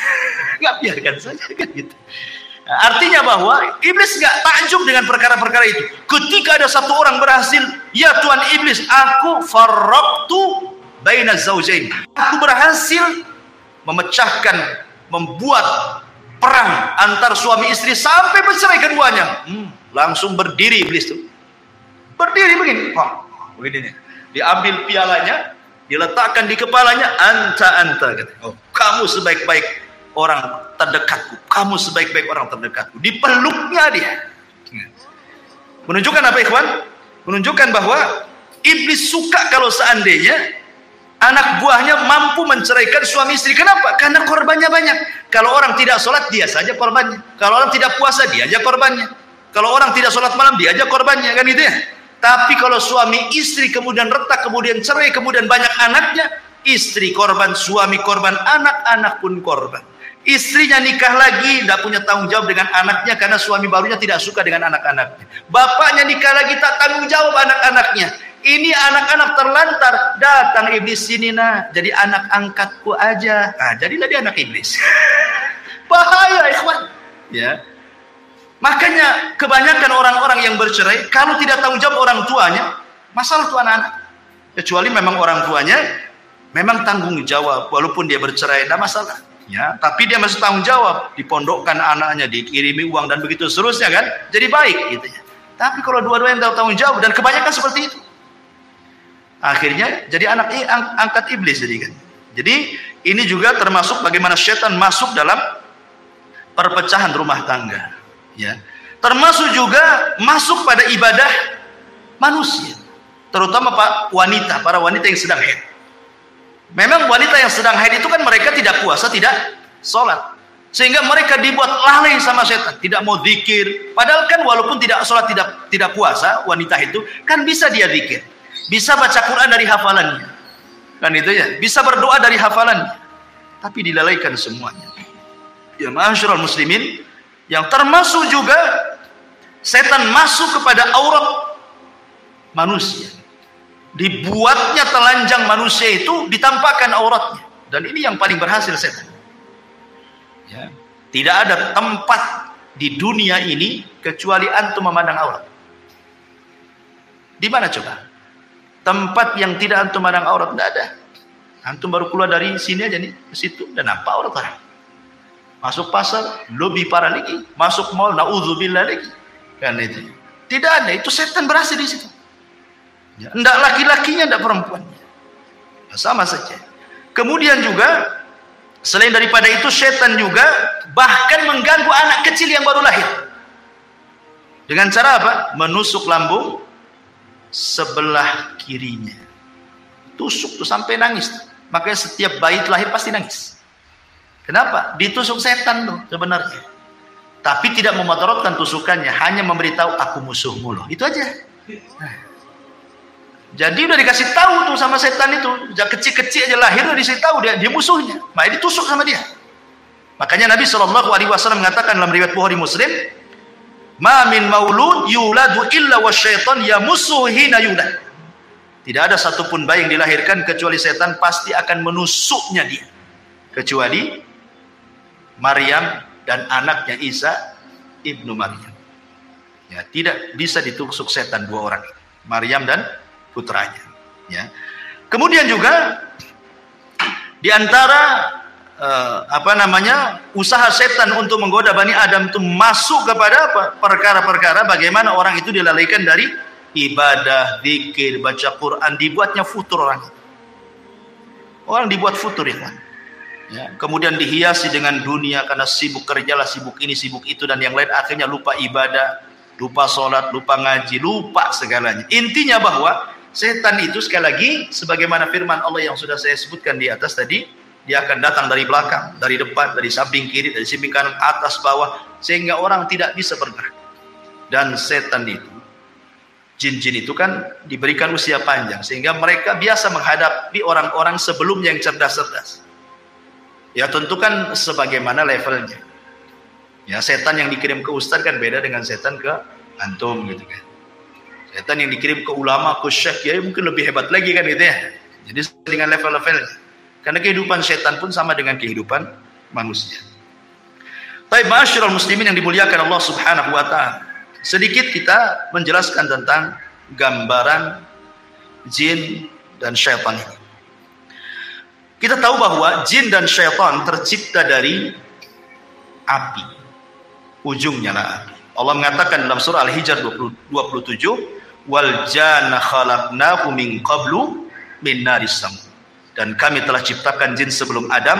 Nggak, biarkan saja kan gitu. Nah, artinya bahwa iblis nggak takjub dengan perkara-perkara itu. Ketika ada satu orang berhasil, ya Tuhan iblis, aku farraqtu baina zaujain. Aku berhasil memecahkan, membuat perang antar suami istri sampai bercerai keduanya. Langsung berdiri iblis itu. Berdiri begini. Begini nih. Diambil pialanya, diletakkan di kepalanya, anta kata. Oh, kamu sebaik-baik orang terdekatku, kamu sebaik-baik orang terdekatku. Dipeluknya dia. Menunjukkan apa ikhwan? Menunjukkan bahwa iblis suka kalau seandainya anak buahnya mampu menceraikan suami istri. Kenapa? Karena korbannya banyak. Kalau orang tidak sholat, dia saja korbannya. Kalau orang tidak puasa, dia aja korbannya. Kalau orang tidak sholat malam, dia aja korbannya, kan gitu ya. Tapi kalau suami istri kemudian retak, kemudian cerai, kemudian banyak anaknya, istri korban, suami korban, anak-anak pun korban. Istrinya nikah lagi, tidak punya tanggung jawab dengan anaknya karena suami barunya tidak suka dengan anak-anaknya. Bapaknya nikah lagi, tak tanggung jawab anak-anaknya. Ini anak-anak terlantar, datang iblis sini nah, jadi anak angkatku aja. Nah, jadilah dia anak iblis. Bahaya ikhwan. Ya. Makanya kebanyakan orang-orang yang bercerai, kalau tidak tanggung jawab orang tuanya, masalah tuh anak-anak. Kecuali memang orang tuanya memang tanggung jawab, walaupun dia bercerai, tidak masalah. Ya, tapi dia masih tanggung jawab, dipondokkan anaknya, dikirimi uang dan begitu seterusnya kan, jadi baik gitu ya. Tapi kalau dua-duanya tanggung jawab, dan kebanyakan seperti itu, akhirnya jadi anak angkat iblis jadi kan. Jadi ini juga termasuk bagaimana setan masuk dalam perpecahan rumah tangga. Ya, termasuk juga masuk pada ibadah manusia. terutama para wanita yang sedang haid. Memang wanita yang sedang haid itu kan mereka tidak puasa, tidak sholat, sehingga mereka dibuat lalai sama setan, tidak mau zikir. Padahal kan walaupun tidak sholat, tidak puasa, wanita itu kan bisa dia zikir, bisa baca Quran dari hafalannya, kan itu ya, bisa berdoa dari hafalannya, tapi dilalaikan semuanya. Ya ma'asyiral muslimin, yang termasuk juga setan masuk kepada aurat manusia. Dibuatnya telanjang manusia itu, ditampakkan auratnya, dan ini yang paling berhasil setan. Ya. Tidak ada tempat di dunia ini kecuali antum memandang aurat. Di mana coba? Tempat yang tidak antum memandang aurat, tidak ada. Antum baru keluar dari sini aja nih, ke situ, dan nampak aurat orang. Masuk pasar, lebih parah lagi. Masuk mall, na'udzubillah lagi. Kan itu. Tidak ada, itu setan berhasil di situ. Ya, enggak laki-lakinya, enggak perempuannya. Ya, sama saja. Kemudian juga selain daripada itu, setan juga bahkan mengganggu anak kecil yang baru lahir. Dengan cara apa? Menusuk lambung sebelah kirinya. Tusuk tuh sampai nangis. Makanya setiap bayi lahir pasti nangis. Kenapa? Ditusuk setan tuh sebenarnya. Tapi tidak memudaratkan tusukannya, hanya memberitahu aku musuhmu loh. Itu aja. Jadi udah dikasih tahu tuh sama setan itu, kecil-kecil aja lahir udah dikasih tahu dia musuhnya, makanya ditusuk sama dia. Makanya Nabi SAW mengatakan dalam riwayat Bukhari Muslim, "Ma min maulud yuladu illa wasyaitan yamussuhu hina yulad." Tidak ada satupun bayi yang dilahirkan kecuali setan pasti akan menusuknya dia. Kecuali Maryam dan anaknya Isa ibnu Maryam. Ya, tidak bisa ditusuk setan dua orang, Maryam dan putranya. Ya. Kemudian juga di antara usaha setan untuk menggoda Bani Adam itu masuk kepada apa? Perkara-perkara bagaimana orang itu dilalaikan dari ibadah, zikir, baca Quran, dibuatnya futur orang. Orang dibuat futur ya kan. Ya. Kemudian dihiasi dengan dunia karena sibuk kerjalah, sibuk ini, sibuk itu dan yang lain, akhirnya lupa ibadah, lupa sholat, lupa ngaji, lupa segalanya. Intinya bahwa setan itu sekali lagi sebagaimana firman Allah yang sudah saya sebutkan di atas tadi, dia akan datang dari belakang, dari depan, dari samping kiri, dari samping kanan, atas, bawah, sehingga orang tidak bisa bergerak. Dan setan itu, jin-jin itu kan diberikan usia panjang, sehingga mereka biasa menghadapi orang-orang sebelumnya yang cerdas-cerdas. Ya tentu kan sebagaimana levelnya. Ya setan yang dikirim ke ustaz kan beda dengan setan ke antum gitu kan. Setan yang dikirim ke ulama, ke syekh, ya mungkin lebih hebat lagi kan gitu ya. Jadi dengan level-levelnya. Karena kehidupan setan pun sama dengan kehidupan manusia. Tapi ma'asyiral muslimin yang dimuliakan Allah Subhanahu wa taala. Sedikit kita menjelaskan tentang gambaran jin dan syaitan ini. Kita tahu bahwa jin dan syaitan tercipta dari api. Ujungnya lah api. Allah mengatakan dalam surah Al-Hijr 27, wal janna khalaqnahu min qablu min naris sam. Dan kami telah ciptakan jin sebelum Adam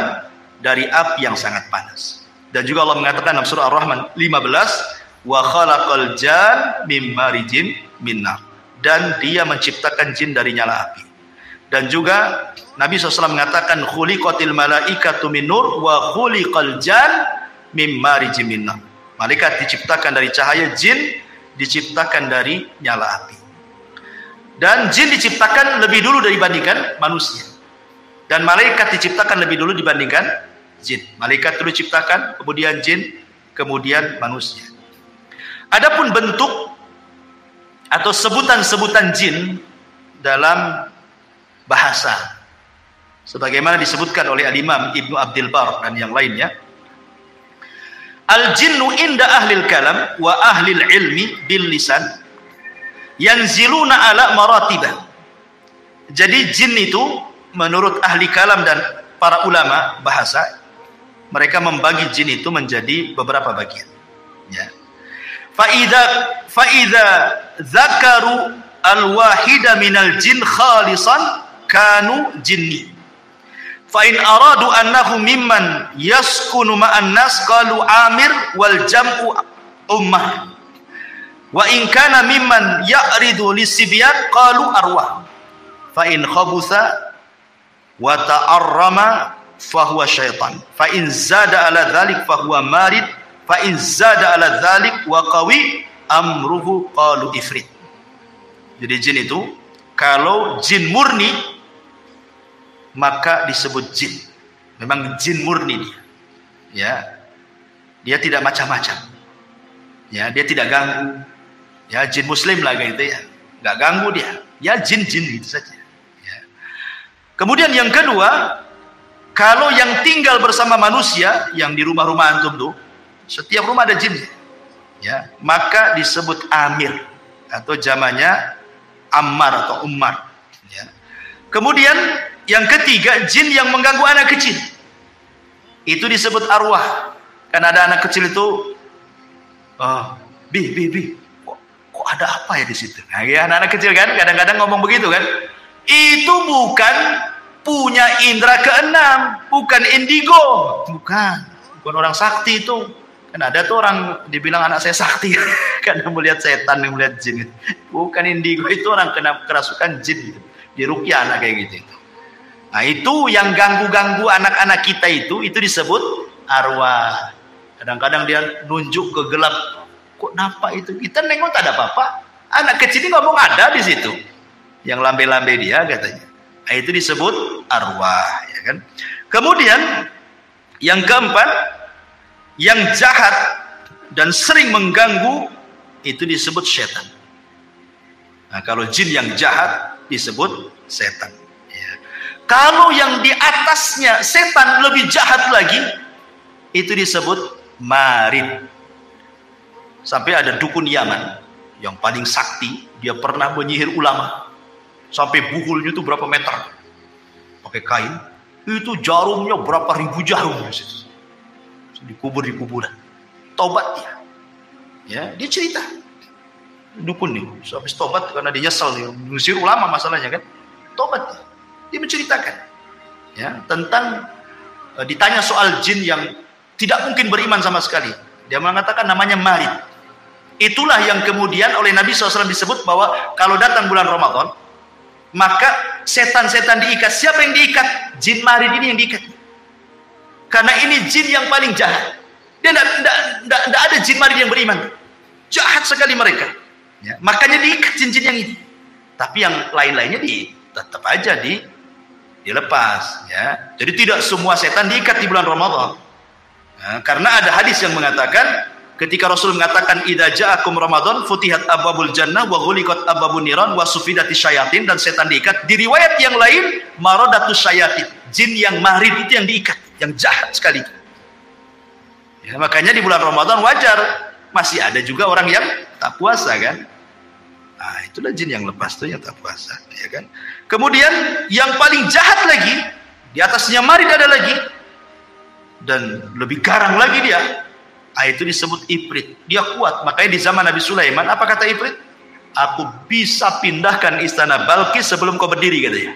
dari api yang sangat panas. Dan juga Allah mengatakan dalam surah Ar-Rahman 15, wa khalaqal jan mim marijin min nar. Dan dia menciptakan jin dari nyala api. Dan juga Nabi SAW mengatakan khuliqatil malaikatu min nur wa khuliqal jan mim marijin min nar. Malaikat diciptakan dari cahaya, jin diciptakan dari nyala api. Dan jin diciptakan lebih dulu dibandingkan manusia. Dan malaikat diciptakan lebih dulu dibandingkan jin. Malaikat dulu diciptakan, kemudian jin, kemudian manusia. Adapun bentuk atau sebutan-sebutan jin dalam bahasa, sebagaimana disebutkan oleh Al-Imam Ibnu Abdul Bar dan yang lainnya, al-jinnu inda ahlil kalam wa ahlil ilmi bil lisan yanziluna ala maratibah. Jadi jin itu menurut ahli kalam dan para ulama bahasa, mereka membagi jin itu menjadi beberapa bagian. Ya. Faida zakaru al-wahida minal jin khalisan kanu jinni. Fa in aradu annahu mimman yaskunu ma'an nas qalu amir wal jam'u ummah. Wa in kana mimman ya'ridu lisibyan qalu arwah. Fa in khabutha wa ta'arrama fa huwa syaitan. Fa in zada ala dzalik fa huwa marid. Fa in zada ala dzalik wa qawi amruhu qalu ifrit. Jadi jin itu kalau jin murni maka disebut jin. Memang jin murni dia. Ya. Dia tidak macam-macam. Ya, dia tidak ganggu. Ya, jin muslim lah gitu ya. Enggak ganggu dia. Ya jin-jin gitu saja. Ya. Kemudian yang kedua, kalau yang tinggal bersama manusia yang di rumah-rumah antum tuh, setiap rumah ada jin. Ya, maka disebut amir atau jamannya ammar atau ummar. Ya. Kemudian yang ketiga, jin yang mengganggu anak kecil. Itu disebut arwah. Kan ada anak kecil itu, bi, kok ada apa ya di situ? Nah, ya, anak-anak kecil kan kadang-kadang ngomong begitu kan. Itu bukan punya indera keenam, bukan indigo, bukan orang sakti itu. Kan ada tuh orang dibilang anak saya sakti karena melihat setan, melihat jin. Bukan indigo, itu orang kena kerasukan jin. Diruqyah anak kayak gitu. Nah, itu yang ganggu-ganggu anak-anak kita itu disebut arwah. Kadang-kadang dia nunjuk ke gelap. Kok nampak itu? Kita nengok tak ada apa-apa. Anak kecil ini ngomong ada di situ. Yang lambe-lambe dia katanya. Nah, itu disebut arwah, ya kan? Kemudian yang keempat, yang jahat dan sering mengganggu itu disebut setan. Nah, kalau jin yang jahat disebut setan. Ya. Kalau yang di atasnya setan lebih jahat lagi, itu disebut marid. Sampai ada dukun Yaman yang paling sakti, dia pernah menyihir ulama sampai buhulnya itu berapa meter pakai kain, itu jarumnya berapa ribu jarum dikubur di kuburan. Tobat dia, ya, dia cerita dukun nih habis tobat karena dia nyesel nih mengusir ulama masalahnya kan, tobat dia menceritakan ya tentang ditanya soal jin yang tidak mungkin beriman sama sekali. Dia mengatakan namanya marid. Itulah yang kemudian oleh Nabi SAW disebut bahwa kalau datang bulan Ramadan, maka setan-setan diikat. Siapa yang diikat? Jin marid ini yang diikat. Karena ini jin yang paling jahat. Dia tidak ada jin marid yang beriman. Jahat sekali mereka. Ya, makanya diikat jin-jin yang ini. Tapi yang lain-lainnya tetap aja dilepas. Ya. Jadi tidak semua setan diikat di bulan Ramadan. Nah, karena ada hadis yang mengatakan ketika Rasul mengatakan idza ja'akum Ramadan futihat abwabul jannah wa ghuliqat abwabun niran wa sufidati syayatin, dan setan diikat. Di riwayat yang lain maradatus syayatin, jin yang marid itu yang diikat, yang jahat sekali. Ya, makanya di bulan Ramadan wajar masih ada juga orang yang tak puasa kan. Nah, itulah jin yang lepas tuh yang tak puasa, ya kan. Kemudian yang paling jahat lagi, di atasnya marid ada lagi dan lebih garang lagi dia. Itu disebut ifrit. Dia kuat. Makanya di zaman Nabi Sulaiman apa kata ifrit? Aku bisa pindahkan istana Balkis sebelum kau berdiri, katanya.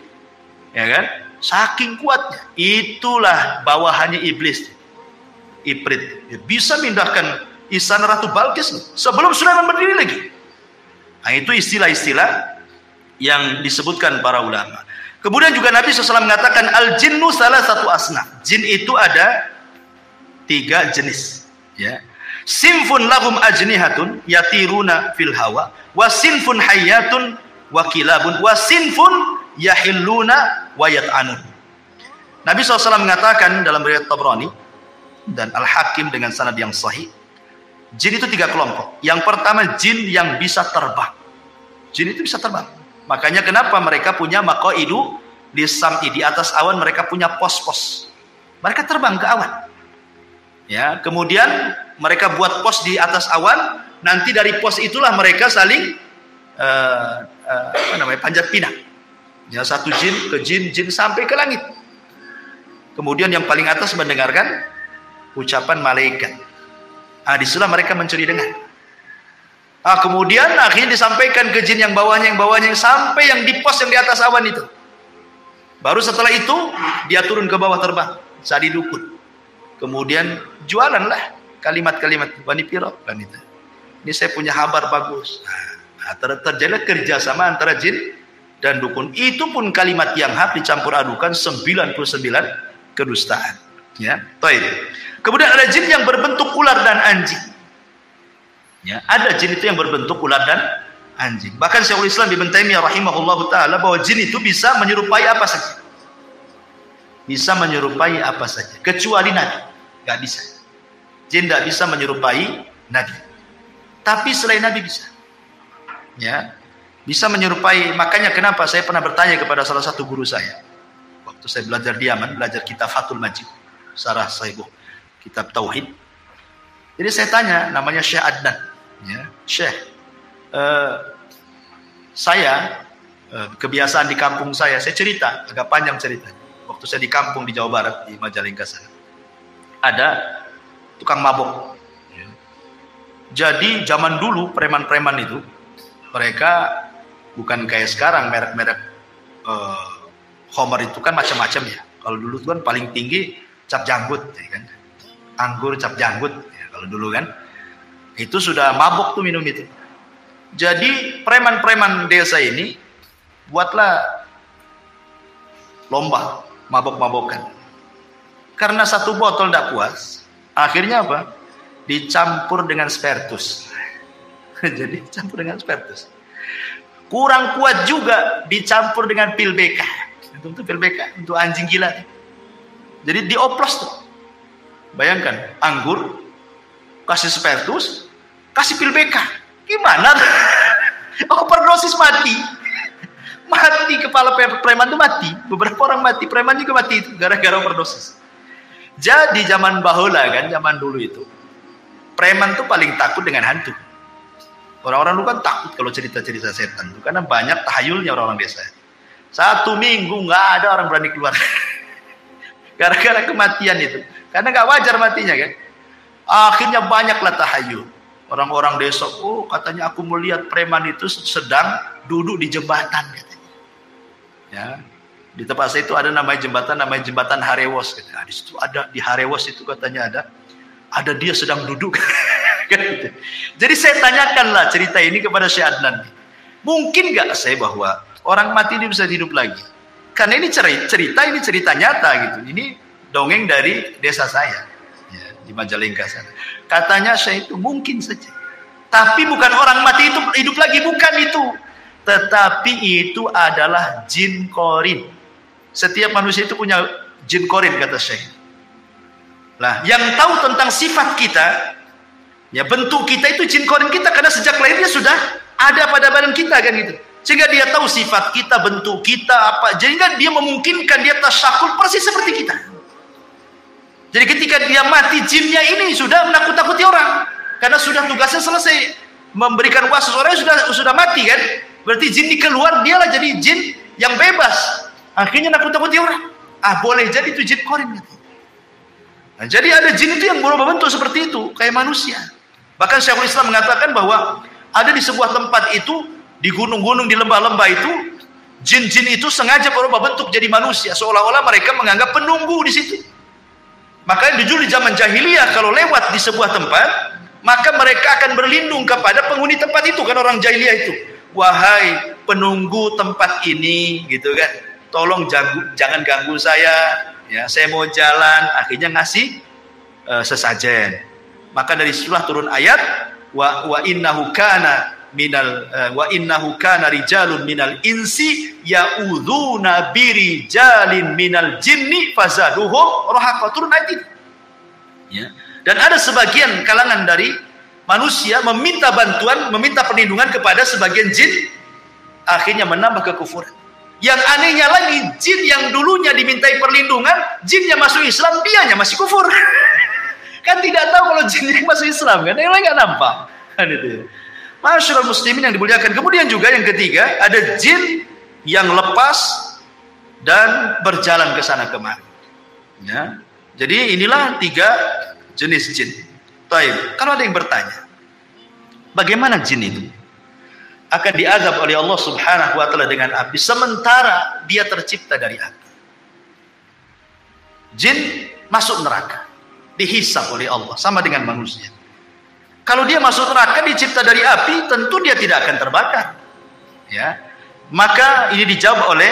Ya kan? Saking kuatnya. Itulah bawahannya iblis. Ifrit. Dia bisa pindahkan istana Ratu Balkis sebelum Sulaiman berdiri lagi. Nah, itu istilah-istilah yang disebutkan para ulama. Kemudian juga Nabi SAW mengatakan al-jinnu salah satu asnaf. Jin itu ada 3 jenis. Ya. Sinfun lahum ajnihatun yatiruna fil hawa, wa sinfun hayyatun wa kilabun, wa sinfun yahilluna wa yat'anun. Nabi SAW mengatakan dalam riwayat Tabrani dan Al-Hakim dengan sanad yang sahih, jin itu 3 kelompok. Yang pertama jin yang bisa terbang. Jin itu bisa terbang. Makanya kenapa mereka punya maqaidu lisam'i, di atas awan mereka punya pos-pos. Mereka terbang ke awan. Ya, kemudian mereka buat pos di atas awan. Nanti dari pos itulah mereka saling panjat pinang. Ya, satu jin ke jin sampai ke langit. Kemudian yang paling atas mendengarkan ucapan malaikat. Disitulah mereka mencuri dengar. Kemudian akhirnya disampaikan ke jin yang bawahnya sampai yang di pos yang di atas awan itu. Baru setelah itu dia turun ke bawah terbang, sadi dukun. Kemudian jualanlah kalimat-kalimat Bani Piro kan itu. ini saya punya kabar bagus. Nah, terjadilah kerjasama antara jin dan dukun. Itu pun kalimat yang hak dicampur adukan 99 kedustaan. Ya, baik. Kemudian ada jin yang berbentuk ular dan anjing. Ya, ada jin itu yang berbentuk ular dan anjing. Bahkan Syekhul Islam Ibnu Taimiyah rahimahullahu taala bahwa jin itu bisa menyerupai apa saja. Bisa menyerupai apa saja, kecuali nabi. Enggak bisa. Jin tidak bisa menyerupai nabi. Tapi selain nabi bisa. Ya. Bisa menyerupai, makanya kenapa saya pernah bertanya kepada salah satu guru saya. Waktu saya belajar di Yaman, belajar kitab Fathul Majid, Sarah Saibuh, kitab Tauhid. Jadi saya tanya, namanya Syekh Adnan. Ya, Syekh, saya kebiasaan di kampung saya cerita, agak panjang cerita. Waktu saya di kampung di Jawa Barat, di Majalengka sana, ada tukang mabok. Ya. Jadi zaman dulu preman-preman itu, mereka bukan kayak sekarang merek-merek Homer itu kan macam-macam ya. Kalau dulu kan paling tinggi cap janggut, ya kan? Anggur cap janggut. Ya, kalau dulu kan, itu sudah mabok tuh minum itu. Jadi preman-preman desa ini buatlah lomba mabok-mabokan. Karena satu botol tidak puas, akhirnya apa? Dicampur dengan spiritus. Jadi campur dengan spiritus. Kurang kuat juga dicampur dengan pil BK. Untuk pil BK, untuk anjing gila. Jadi dioplos tuh. Bayangkan, anggur, kasih spiritus, kasih pil BK. Gimana? Overdosis mati. Mati kepala preman itu mati. Beberapa orang mati, preman juga mati itu gara-gara overdosis. Jadi zaman bahula kan, zaman dulu itu, preman tuh paling takut dengan hantu. Orang-orang dulu kan takut kalau cerita-cerita setan itu, karena banyak tahayulnya orang-orang desa. 1 minggu nggak ada orang berani keluar gara-gara kematian itu, karena nggak wajar matinya kan. Akhirnya banyaklah tahayul orang-orang desa. Oh, katanya aku melihat preman itu sedang duduk di jembatan katanya. Ya, di tempat saya itu ada namanya jembatan Harewos. Nah, di situ ada, di Harewos itu katanya ada dia sedang duduk. Jadi saya tanyakanlah cerita ini kepada Syekh Adnan. Mungkin nggak saya bahwa orang mati ini bisa hidup lagi? Karena ini cerita nyata gitu. Ini dongeng dari desa saya, ya, di Majalengka sana. Katanya saya itu mungkin saja. Tapi bukan orang mati itu hidup lagi, bukan itu. Tetapi itu adalah jin korin. Setiap manusia itu punya jin korin, kata Syekh. Lah, yang tahu tentang sifat kita, ya bentuk kita itu jin korin kita, karena sejak lahirnya sudah ada pada badan kita kan gitu. Sehingga dia tahu sifat kita, bentuk kita apa. Sehingga dia memungkinkan dia tasyakul persis seperti kita. Jadi ketika dia mati, jinnya ini sudah menakut-takuti orang, karena sudah tugasnya selesai, memberikan wasus orang sudah mati kan. Berarti jin ini keluar, dialah jadi jin yang bebas. Akhirnya nakut-takuti orang. Boleh jadi itu jin korin gitu. Nah, jadi ada jin itu yang berubah bentuk seperti itu, kayak manusia. Bahkan Syekhul Islam mengatakan bahwa ada di sebuah tempat itu, di gunung-gunung, di lembah-lembah itu, jin-jin itu sengaja berubah bentuk jadi manusia, seolah-olah mereka menganggap penunggu di situ. Makanya dulu di zaman jahiliyah, kalau lewat di sebuah tempat, maka mereka akan berlindung kepada penghuni tempat itu, kan orang jahiliyah itu. Wahai penunggu tempat ini, gitu kan, tolong jangan ganggu saya. Ya, saya mau jalan. Akhirnya ngasih sesajen. Maka dari situlah turun ayat wa innahu kana rijalun minal insi ya'udzuna birijalin minal jinni fazaduhum rahaqa. Turun ayat itu. Ya. Dan ada sebagian kalangan dari manusia meminta bantuan, meminta perlindungan kepada sebagian jin, akhirnya menambah kekufuran. Yang anehnya lagi, jin yang dulunya dimintai perlindungan, jinnya masuk Islam, dianya masih kufur. Kan tidak tahu kalau jinnya masuk Islam, kan? Yang lain nggak nampak. Kan itu. Masyaallah muslimin yang dimuliakan. Kemudian juga yang ketiga, ada jin yang lepas dan berjalan ke sana kemari. Ya. Jadi inilah 3 jenis jin. Baik, kalau ada yang bertanya, bagaimana jin itu akan diazab oleh Allah Subhanahu wa taala dengan api sementara dia tercipta dari api? Jin masuk neraka, dihisab oleh Allah sama dengan manusia. Kalau dia masuk neraka dicipta dari api, tentu dia tidak akan terbakar. Ya. Maka ini dijawab oleh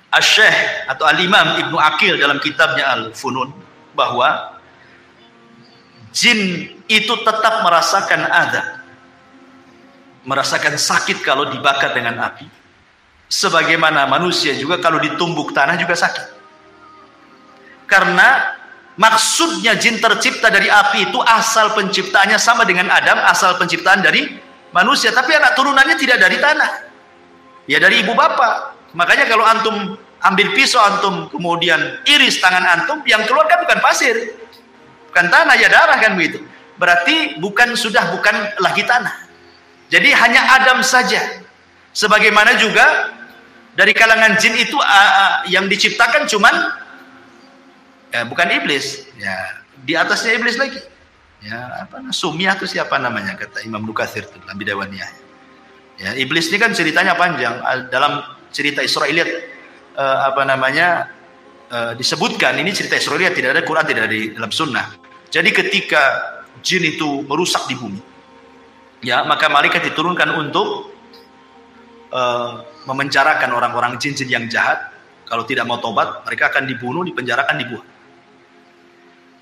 Asy-Syaikh atau Al-Imam Ibnu Aqil dalam kitabnya Al-Funun, bahwa jin itu tetap merasakan adab, merasakan sakit kalau dibakar dengan api, sebagaimana manusia juga kalau ditumbuk tanah juga sakit. Karena maksudnya jin tercipta dari api itu asal penciptaannya sama dengan Adam, asal penciptaan dari manusia, tapi anak turunannya tidak dari tanah, ya dari ibu bapak. Makanya kalau antum ambil pisau, antum kemudian iris tangan antum, yang keluar kan bukan pasir, bukan tanah, ya darah kan begitu. Berarti bukan lagi tanah. Jadi hanya Adam saja. Sebagaimana juga dari kalangan jin itu yang diciptakan cuman bukan iblis, ya di atasnya iblis lagi. Ya apa Sumiyah itu siapa namanya, kata Imam Nukatsir dalam Bidawaniyah. Ya iblis ini kan ceritanya panjang. Dalam cerita Israiliyat disebutkan, ini cerita Israiliyat, tidak ada Quran, tidak ada di dalam sunnah. Jadi ketika jin itu merusak di bumi, ya maka malaikat diturunkan untuk memenjarakan orang-orang jin-jin yang jahat. Kalau tidak mau tobat, mereka akan dibunuh, dipenjarakan, dibuang.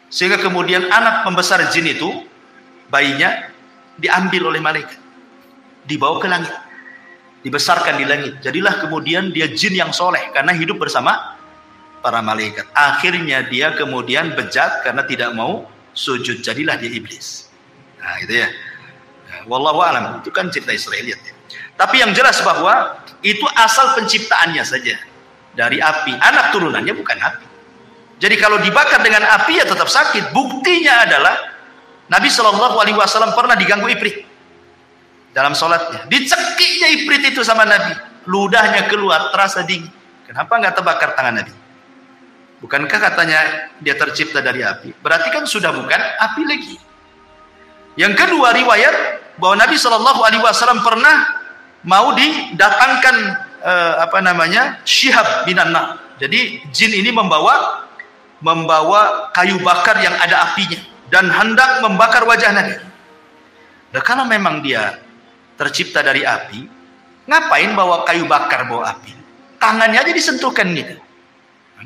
Sehingga kemudian anak pembesar jin itu, bayinya diambil oleh malaikat, dibawa ke langit, dibesarkan di langit. Jadilah kemudian dia jin yang soleh karena hidup bersama para malaikat. Akhirnya dia kemudian bejat karena tidak mau sujud, jadilah dia iblis. Nah gitu ya. Wallahu a'lam, itu kan cerita Israiliyat ya. Tapi yang jelas bahwa itu asal penciptaannya saja dari api, anak turunannya bukan api. Jadi kalau dibakar dengan api ya tetap sakit. Buktinya adalah Nabi SAW pernah diganggu ifrit dalam sholatnya. Dicekiknya ifrit itu sama Nabi, ludahnya keluar terasa dingin. Kenapa nggak terbakar tangan Nabi? Bukankah katanya dia tercipta dari api? Berarti kan sudah bukan api lagi. Yang kedua, riwayat bahwa Nabi SAW pernah mau didatangkan syihab minan nar. Jadi jin ini membawa kayu bakar yang ada apinya dan hendak membakar wajah Nabi. Nah, kalau memang dia tercipta dari api, ngapain bawa kayu bakar, bawa api? Tangannya aja disentuhkan gitu,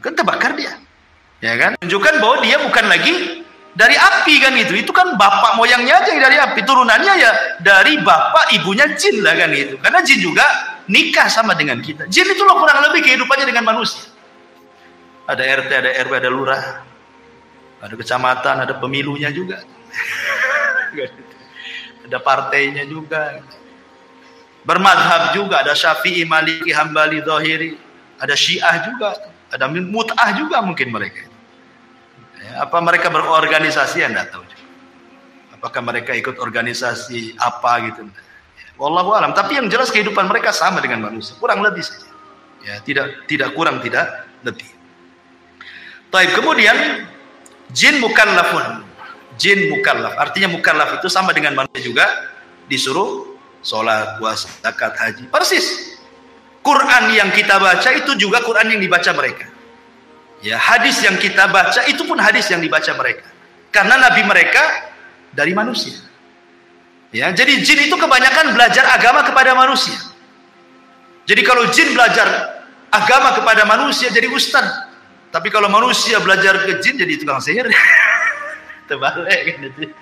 kan terbakar dia, ya kan? Tunjukkan bahwa dia bukan lagi dari api kan itu. Itu kan bapak moyangnya aja yang dari api, turunannya ya dari bapak ibunya jin lah kan itu. Karena jin juga nikah sama dengan kita. Jin itu loh kurang lebih kehidupannya dengan manusia. Ada RT, ada RW, ada lurah, ada kecamatan, ada pemilunya juga, ada partainya juga, bermadhab juga, ada Syafi'i, Maliki, Hambali, Zahiri, ada Syiah juga, ada Mut'ah juga mungkin mereka. Apa mereka berorganisasi? Anda tahu juga. Apakah mereka ikut organisasi apa gitu? Wallahu alam. Tapi yang jelas kehidupan mereka sama dengan manusia, kurang lebih saja. Ya, tidak kurang, tidak lebih. Baik, kemudian jin mukallafun. Jin mukallaf, artinya mukallaf itu sama dengan manusia juga, disuruh sholat, puasa, zakat, haji. Persis. Quran yang kita baca itu juga Quran yang dibaca mereka. Ya, hadis yang kita baca itu pun hadis yang dibaca mereka. Karena nabi mereka dari manusia. Ya, jadi jin itu kebanyakan belajar agama kepada manusia. Jadi kalau jin belajar agama kepada manusia jadi ustaz. Tapi kalau manusia belajar ke jin jadi tukang sihir. Terbalik kan itu.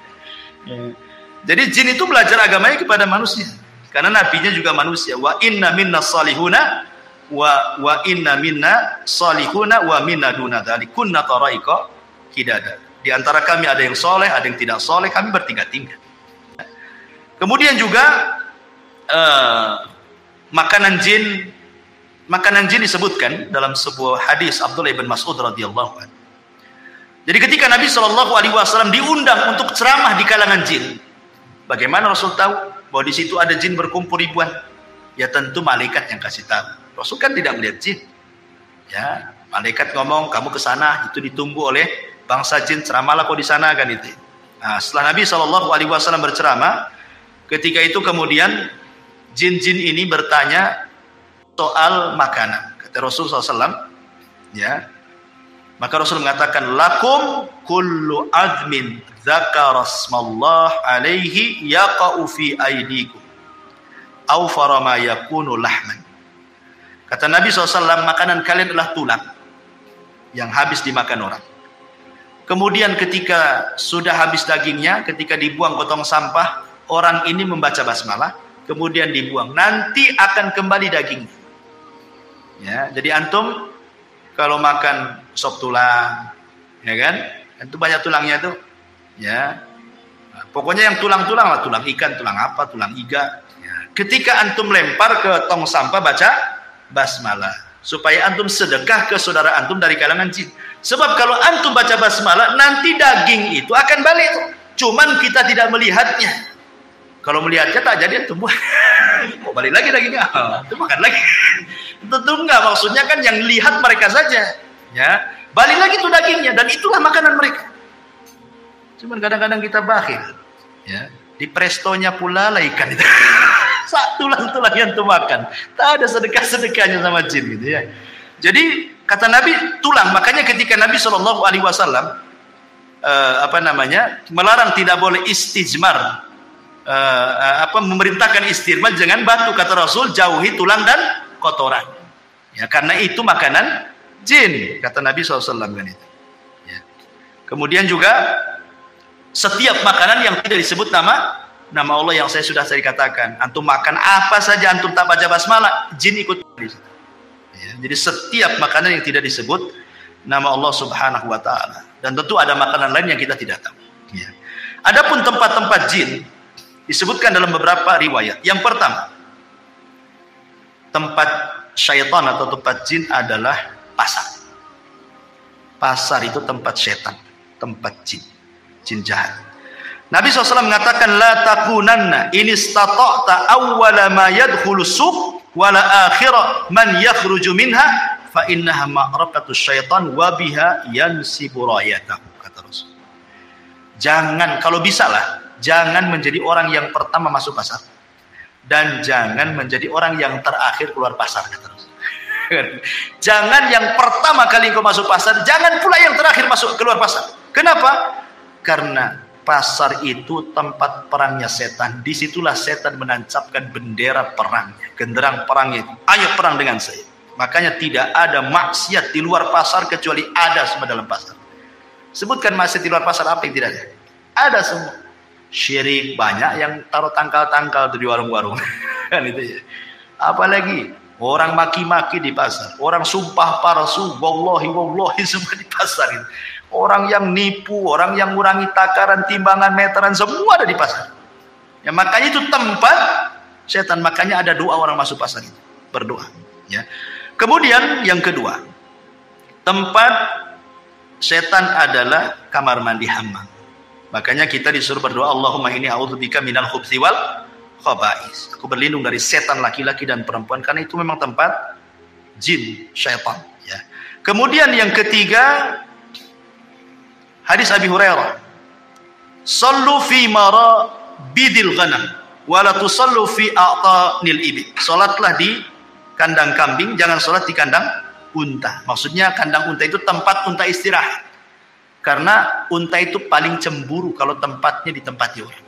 Ya. Jadi jin itu belajar agamanya kepada manusia. Karena nabinya juga manusia. Wa inna minna salihuna wa inna minna salihuna wa minna duna dzalik kunna taraika qidada. Di antara kami ada yang soleh, ada yang tidak soleh, kami bertingkat-tingkat. Kemudian juga makanan jin disebutkan dalam sebuah hadis Abdullah bin Mas'ud radhiyallahu anhu. Jadi ketika Nabi SAW diundang untuk ceramah di kalangan jin, bagaimana Rasul tahu bahwa di situ ada jin berkumpul ribuan? Ya tentu malaikat yang kasih tahu. Rasul kan tidak melihat jin. Ya, malaikat ngomong, kamu ke sana, itu ditunggu oleh bangsa jin, ceramahlah kau di sana kan itu. Nah, setelah Nabi SAW berceramah, ketika itu kemudian jin-jin ini bertanya soal makanan. Kata Rasul SAW, ya, Maka Rasul mengatakan, lakum kullu azmin dzakara smallah alaihi yaqa'u fi aydikum aw farama yakunu lahman. Kata Nabi SAW, makanan kalian adalah tulang yang habis dimakan orang. Kemudian ketika sudah habis dagingnya, ketika dibuang ke tong sampah, orang ini membaca basmalah, kemudian dibuang. Nanti akan kembali dagingnya. Ya, jadi antum kalau makan sop tulang, ya kan? Itu banyak tulangnya tuh. Ya. Nah, pokoknya yang tulang-tulang lah, tulang ikan, tulang apa, tulang iga. Ya. Ketika antum lempar ke tong sampah, baca basmalah supaya antum sedekah ke saudara antum dari kalangan jin. Sebab kalau antum baca basmalah, nanti daging itu akan balik. Cuman kita tidak melihatnya. Kalau melihatnya tak jadi antum buat. Kok balik lagi dagingnya? Itu makan lagi. Tentu enggak, maksudnya kan yang lihat mereka saja. Ya, balik lagi tuh dagingnya, dan itulah makanan mereka. Cuman kadang-kadang kita bakhil. Ya, di prestonya pula lah ikan itu. Tulang-tulang yang tuh makan. Tak ada sedekah-sedekahnya sama jin gitu ya. Jadi kata Nabi tulang, makanya ketika Nabi SAW melarang tidak boleh istijmar, memerintahkan istirmal dengan batu, kata Rasul, jauhi tulang dan kotoran. Ya, karena itu makanan jin, kata Nabi SAW kan itu. Ya. Kemudian juga setiap makanan yang tidak disebut nama Allah yang saya sudah katakan, antum makan apa saja antum tak baca basmalah, jin ikut di situ. Ya, jadi setiap makanan yang tidak disebut nama Allah Subhanahu wa taala, dan tentu ada makanan lain yang kita tidak tahu. Ya. Adapun tempat-tempat jin disebutkan dalam beberapa riwayat. Yang pertama, tempat syaitan atau tempat jin adalah pasar. Pasar itu tempat syaitan, tempat jin, jin jahat. Nabi SAW mengatakan, la takunanna in istata'ta awwala ma yadkhulu suq wala akhira man yakhruju minha fa innaha ma'raqatu syaitan wa biha yansibu rayatahu, kata Rasul. Jangan, kalau bisa lah, jangan menjadi orang yang pertama masuk pasar, dan jangan menjadi orang yang terakhir keluar pasar, kata Rasul. Jangan yang pertama kali kau masuk pasar, jangan pula yang terakhir masuk keluar pasar. Kenapa? Karena pasar itu tempat perangnya setan. Disitulah setan menancapkan bendera perangnya, genderang perangnya. Ayo perang dengan saya. Makanya tidak ada maksiat di luar pasar kecuali ada semua dalam pasar. Sebutkan maksiat di luar pasar apa yang tidak ada? Ada semua. Syirik banyak yang taruh tangkal-tangkal di warung-warung. Kan itu ya. Apalagi orang maki-maki di pasar, orang sumpah palsu, wallahi semua di pasar itu. Orang yang nipu, orang yang ngurangi takaran, timbangan, meteran, semua ada di pasar. Ya, makanya itu tempat setan. Makanya ada doa orang masuk pasar itu, berdoa. Ya. Kemudian yang kedua, tempat setan adalah kamar mandi hammam. Makanya kita disuruh berdoa, Allahumma inni a'udzubika minal khubthi wal khaba'is. Aku berlindung dari setan laki-laki dan perempuan, karena itu memang tempat jin, syaitan. Ya. Kemudian yang ketiga, hadis Abi Hurairah, sallu fi marabidil ghanam wa la tusallu fi a'tanil ibil. Salatlah di kandang kambing, jangan salat di kandang unta. Maksudnya kandang unta itu tempat unta istirahat. Karena unta itu paling cemburu kalau tempatnya ditempati orang.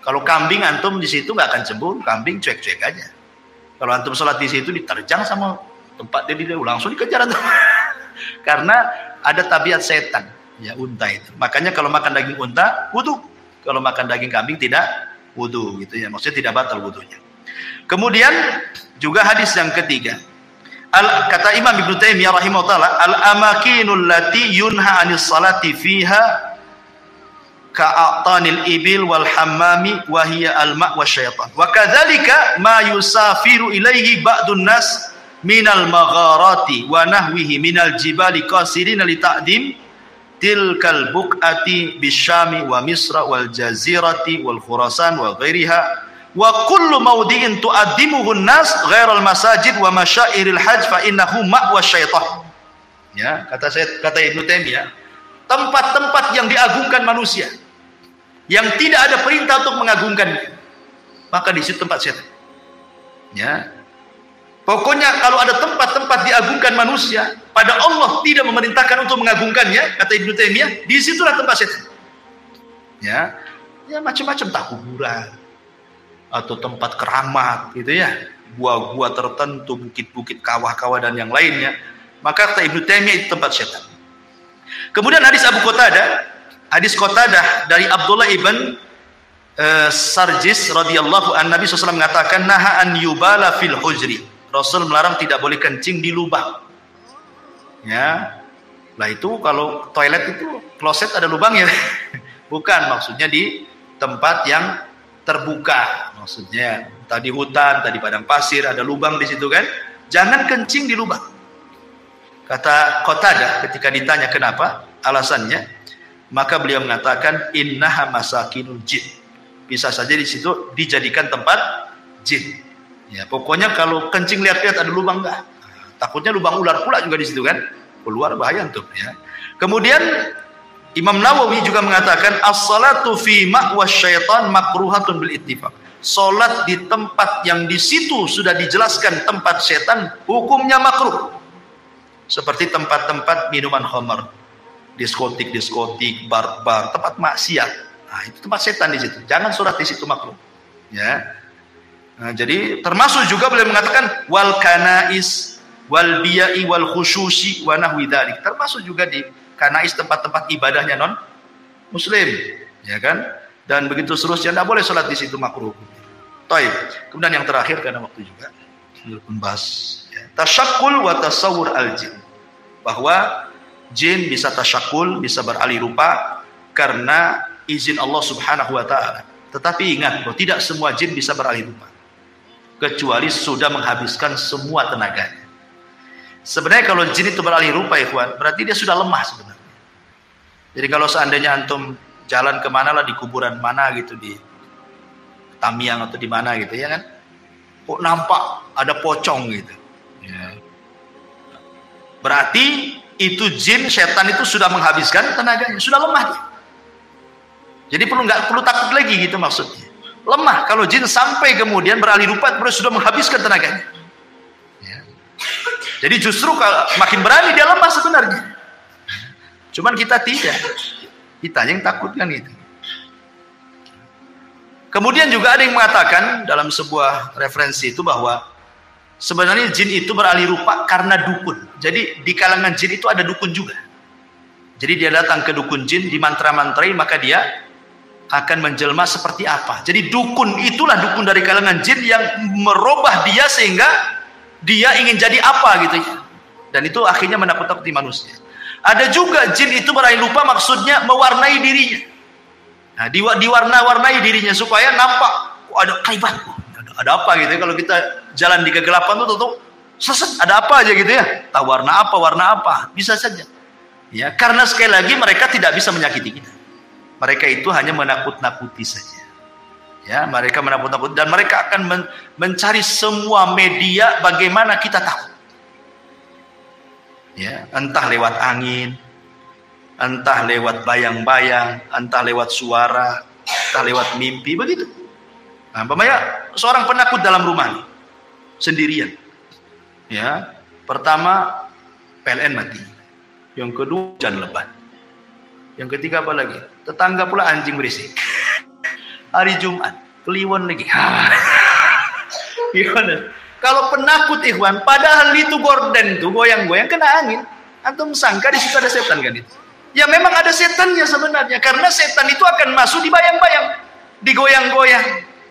Kalau kambing antum di situ nggak akan cemburu, kambing cuek-cuek aja. Kalau antum salat di situ diterjang sama tempat dia langsung dikejar antum. Karena ada tabiat setan. Ya, unta itu. Makanya kalau makan daging unta, wudu. Kalau makan daging kambing tidak wudu gitu ya. Maksudnya tidak batal wudunya. Kemudian juga hadis yang ketiga. Kata Imam Ibnu Taimiyah rahimahullah, al-amakinul lati yunha 'anis salati fiha ka'atanil ibil wal hammami wa hiya al-ma' wasyaitan. Wa kadzalika ma yusafiru ilaihi ba'dun nas minal magharati wa nahwihi minal jibali qasirin li ta'dim tilkal buq'ati bisyami wa misra wal jazirati wal khurasan wa ghairiha wa kullu mawdi'in tu'addimuhu an-nas ghairal masajid wa masyairil hajj fa innahu ma'wa syaitan. Ya, kata Ibnu Taimiyah, tempat-tempat yang diagungkan manusia yang tidak ada perintah untuk mengagungkannya, maka di situ tempat setan. Ya. Pokoknya kalau ada tempat-tempat diagungkan manusia, pada Allah tidak memerintahkan untuk mengagungkannya, kata Ibnu Taimiyah, disitulah tempat setan. Ya, ya macam-macam, tak kuburan atau tempat keramat gitu ya, gua-gua tertentu, bukit-bukit, kawah-kawah dan yang lainnya, maka kata Ibnu Taimiyah itu tempat setan. Kemudian hadis Abu Qatadah, hadis Qatadah dari Abdullah ibn Sarjis radhiyallahu an, Nabi SAW mengatakan, naha an yubala fil hujri. Rasul melarang tidak boleh kencing di lubang. Ya, lah itu kalau toilet itu kloset ada lubangnya. Bukan, maksudnya di tempat yang terbuka. Maksudnya tadi hutan, tadi padang pasir, ada lubang di situ kan. Jangan kencing di lubang. Kata Qatadah ketika ditanya kenapa, alasannya, maka beliau mengatakan innaha masakinul jin. Bisa saja di situ dijadikan tempat jin. Ya, pokoknya kalau kencing lihat-lihat ada lubang enggak. Takutnya lubang ular pula juga di situ kan. Keluar bahaya tuh ya. Kemudian Imam Nawawi juga mengatakan as-salatu fi ma'was syaitan makruhatun bil ittifaq. Salat di tempat yang di situ sudah dijelaskan tempat setan hukumnya makruh. Seperti tempat-tempat minuman khamar, diskotik, bar-bar, tempat maksiat. Nah, itu tempat setan di situ. Jangan salat di situ, makruh. Ya. Nah, jadi termasuk juga beliau mengatakan wal kanais wal biya'i wal khusyusi wa nahwi dzalik. Termasuk juga di kanais, tempat-tempat ibadahnya non muslim, ya kan? Dan begitu seterusnya, tidak boleh salat di situ, makruh. Baik. Kemudian yang terakhir karena waktu juga membahas ya, tasyakkul wa tasawwur al-jin. Bahwa jin bisa tasyakul, bisa beralih rupa karena izin Allah Subhanahu wa taala. Tetapi ingat, bahwa tidak semua jin bisa beralih rupa, kecuali sudah menghabiskan semua tenaganya. Sebenarnya kalau jin itu beralih rupa, ikhwan, berarti dia sudah lemah sebenarnya. Jadi kalau seandainya antum jalan kemana lah, di kuburan mana gitu, di Tamiang atau di mana gitu ya kan, kok nampak ada pocong gitu ya, berarti itu jin, setan itu sudah menghabiskan tenaganya, sudah lemah dia. Jadi nggak perlu takut lagi gitu maksudnya. Lemah kalau jin sampai kemudian beralih rupa, sudah menghabiskan tenaganya ya. Jadi justru kalau makin berani dia lemah sebenarnya. Cuman kita tidak, kita yang takut kan gitu. Kemudian juga ada yang mengatakan dalam sebuah referensi itu bahwa sebenarnya jin itu beralih rupa karena dukun. Jadi di kalangan jin itu ada dukun juga. Jadi dia datang ke dukun jin, dimantra-mantrai, maka dia akan menjelma seperti apa. Jadi dukun itulah dukun dari kalangan jin yang merubah dia sehingga dia ingin jadi apa gitu ya. Dan itu akhirnya menakut-nakuti manusia. Ada juga jin itu beralih rupa maksudnya mewarnai dirinya. Nah, diwarna-warnai dirinya supaya nampak ada kaibat. Ada apa gitu ya, kalau kita jalan di kegelapan tuh seset, ada apa aja gitu ya. Tahu warna apa, bisa saja. Ya, karena sekali lagi mereka tidak bisa menyakiti kita. Mereka itu hanya menakut-nakuti saja. Ya, mereka menakut-nakuti dan mereka akan mencari semua media bagaimana kita tahu. Ya, entah lewat angin, entah lewat bayang-bayang, entah lewat suara, entah lewat mimpi, begitu. Nah, umpamanya seorang penakut dalam rumah nih, sendirian. Ya, pertama PLN mati. Yang kedua hujan lebat. Yang ketiga apa lagi? Tetangga pula anjing berisik. Hari Jumat, kliwon lagi. Gimana? Kalau penakut ikhwan, padahal itu gorden tuh goyang-goyang kena angin. Antum sangka di situ ada setan kan itu? Ya memang ada setannya sebenarnya, karena setan itu akan masuk di bayang-bayang, digoyang-goyang,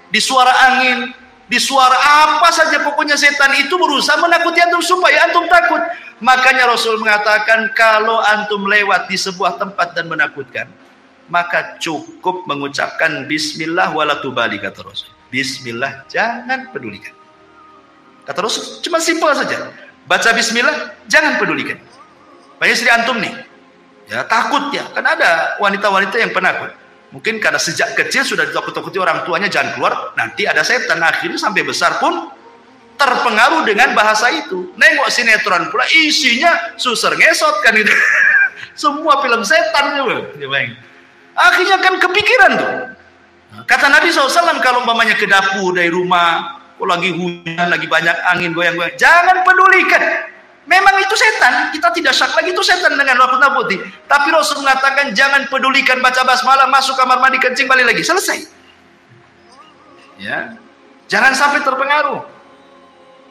di suara angin, di suara apa saja, pokoknya setan itu berusaha menakuti antum supaya antum takut. Makanya Rasul mengatakan kalau antum lewat di sebuah tempat dan menakutkan, maka cukup mengucapkan bismillah wala tubali, kata Rasul. Bismillah, jangan pedulikan. Kata Rasul, cuma simpel saja. Baca bismillah, jangan pedulikan. Banyak istri antum nih, ya takut ya, kan ada wanita-wanita yang penakut. Mungkin karena sejak kecil sudah ditakut-takuti orang tuanya, jangan keluar, nanti ada setan. Akhirnya sampai besar pun terpengaruh dengan bahasa itu. Nengok sinetron pula isinya suser ngesot kan itu. Semua film setan juga. Akhirnya kan kepikiran tuh. Kata Nabi SAW, kalau umpamanya ke dapur dari rumah lagi hujan, lagi banyak angin goyang-goyang. Jangan pedulikan. Memang itu setan. Kita tidak syak lagi itu setan dengan nakut-nakuti. Tapi Rasul mengatakan jangan pedulikan baca basmalah, masuk kamar mandi, kencing, balik lagi. Selesai. Ya. Jangan sampai terpengaruh.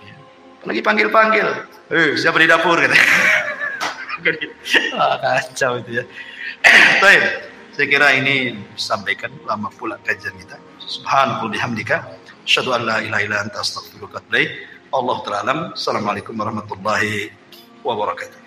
Ya. Apalagi panggil-panggil. Siapa di dapur? Kata. Kacau itu ya. Baik. Saya kira ini disampaikan lama pula kajian kita. Subhanallah bihamdika. Asyhadu an la ilaha illa anta astaghfiruka wa atubu ilaik. Allahu ta'ala alam. Assalamualaikum warahmatullahi wabarakatuh.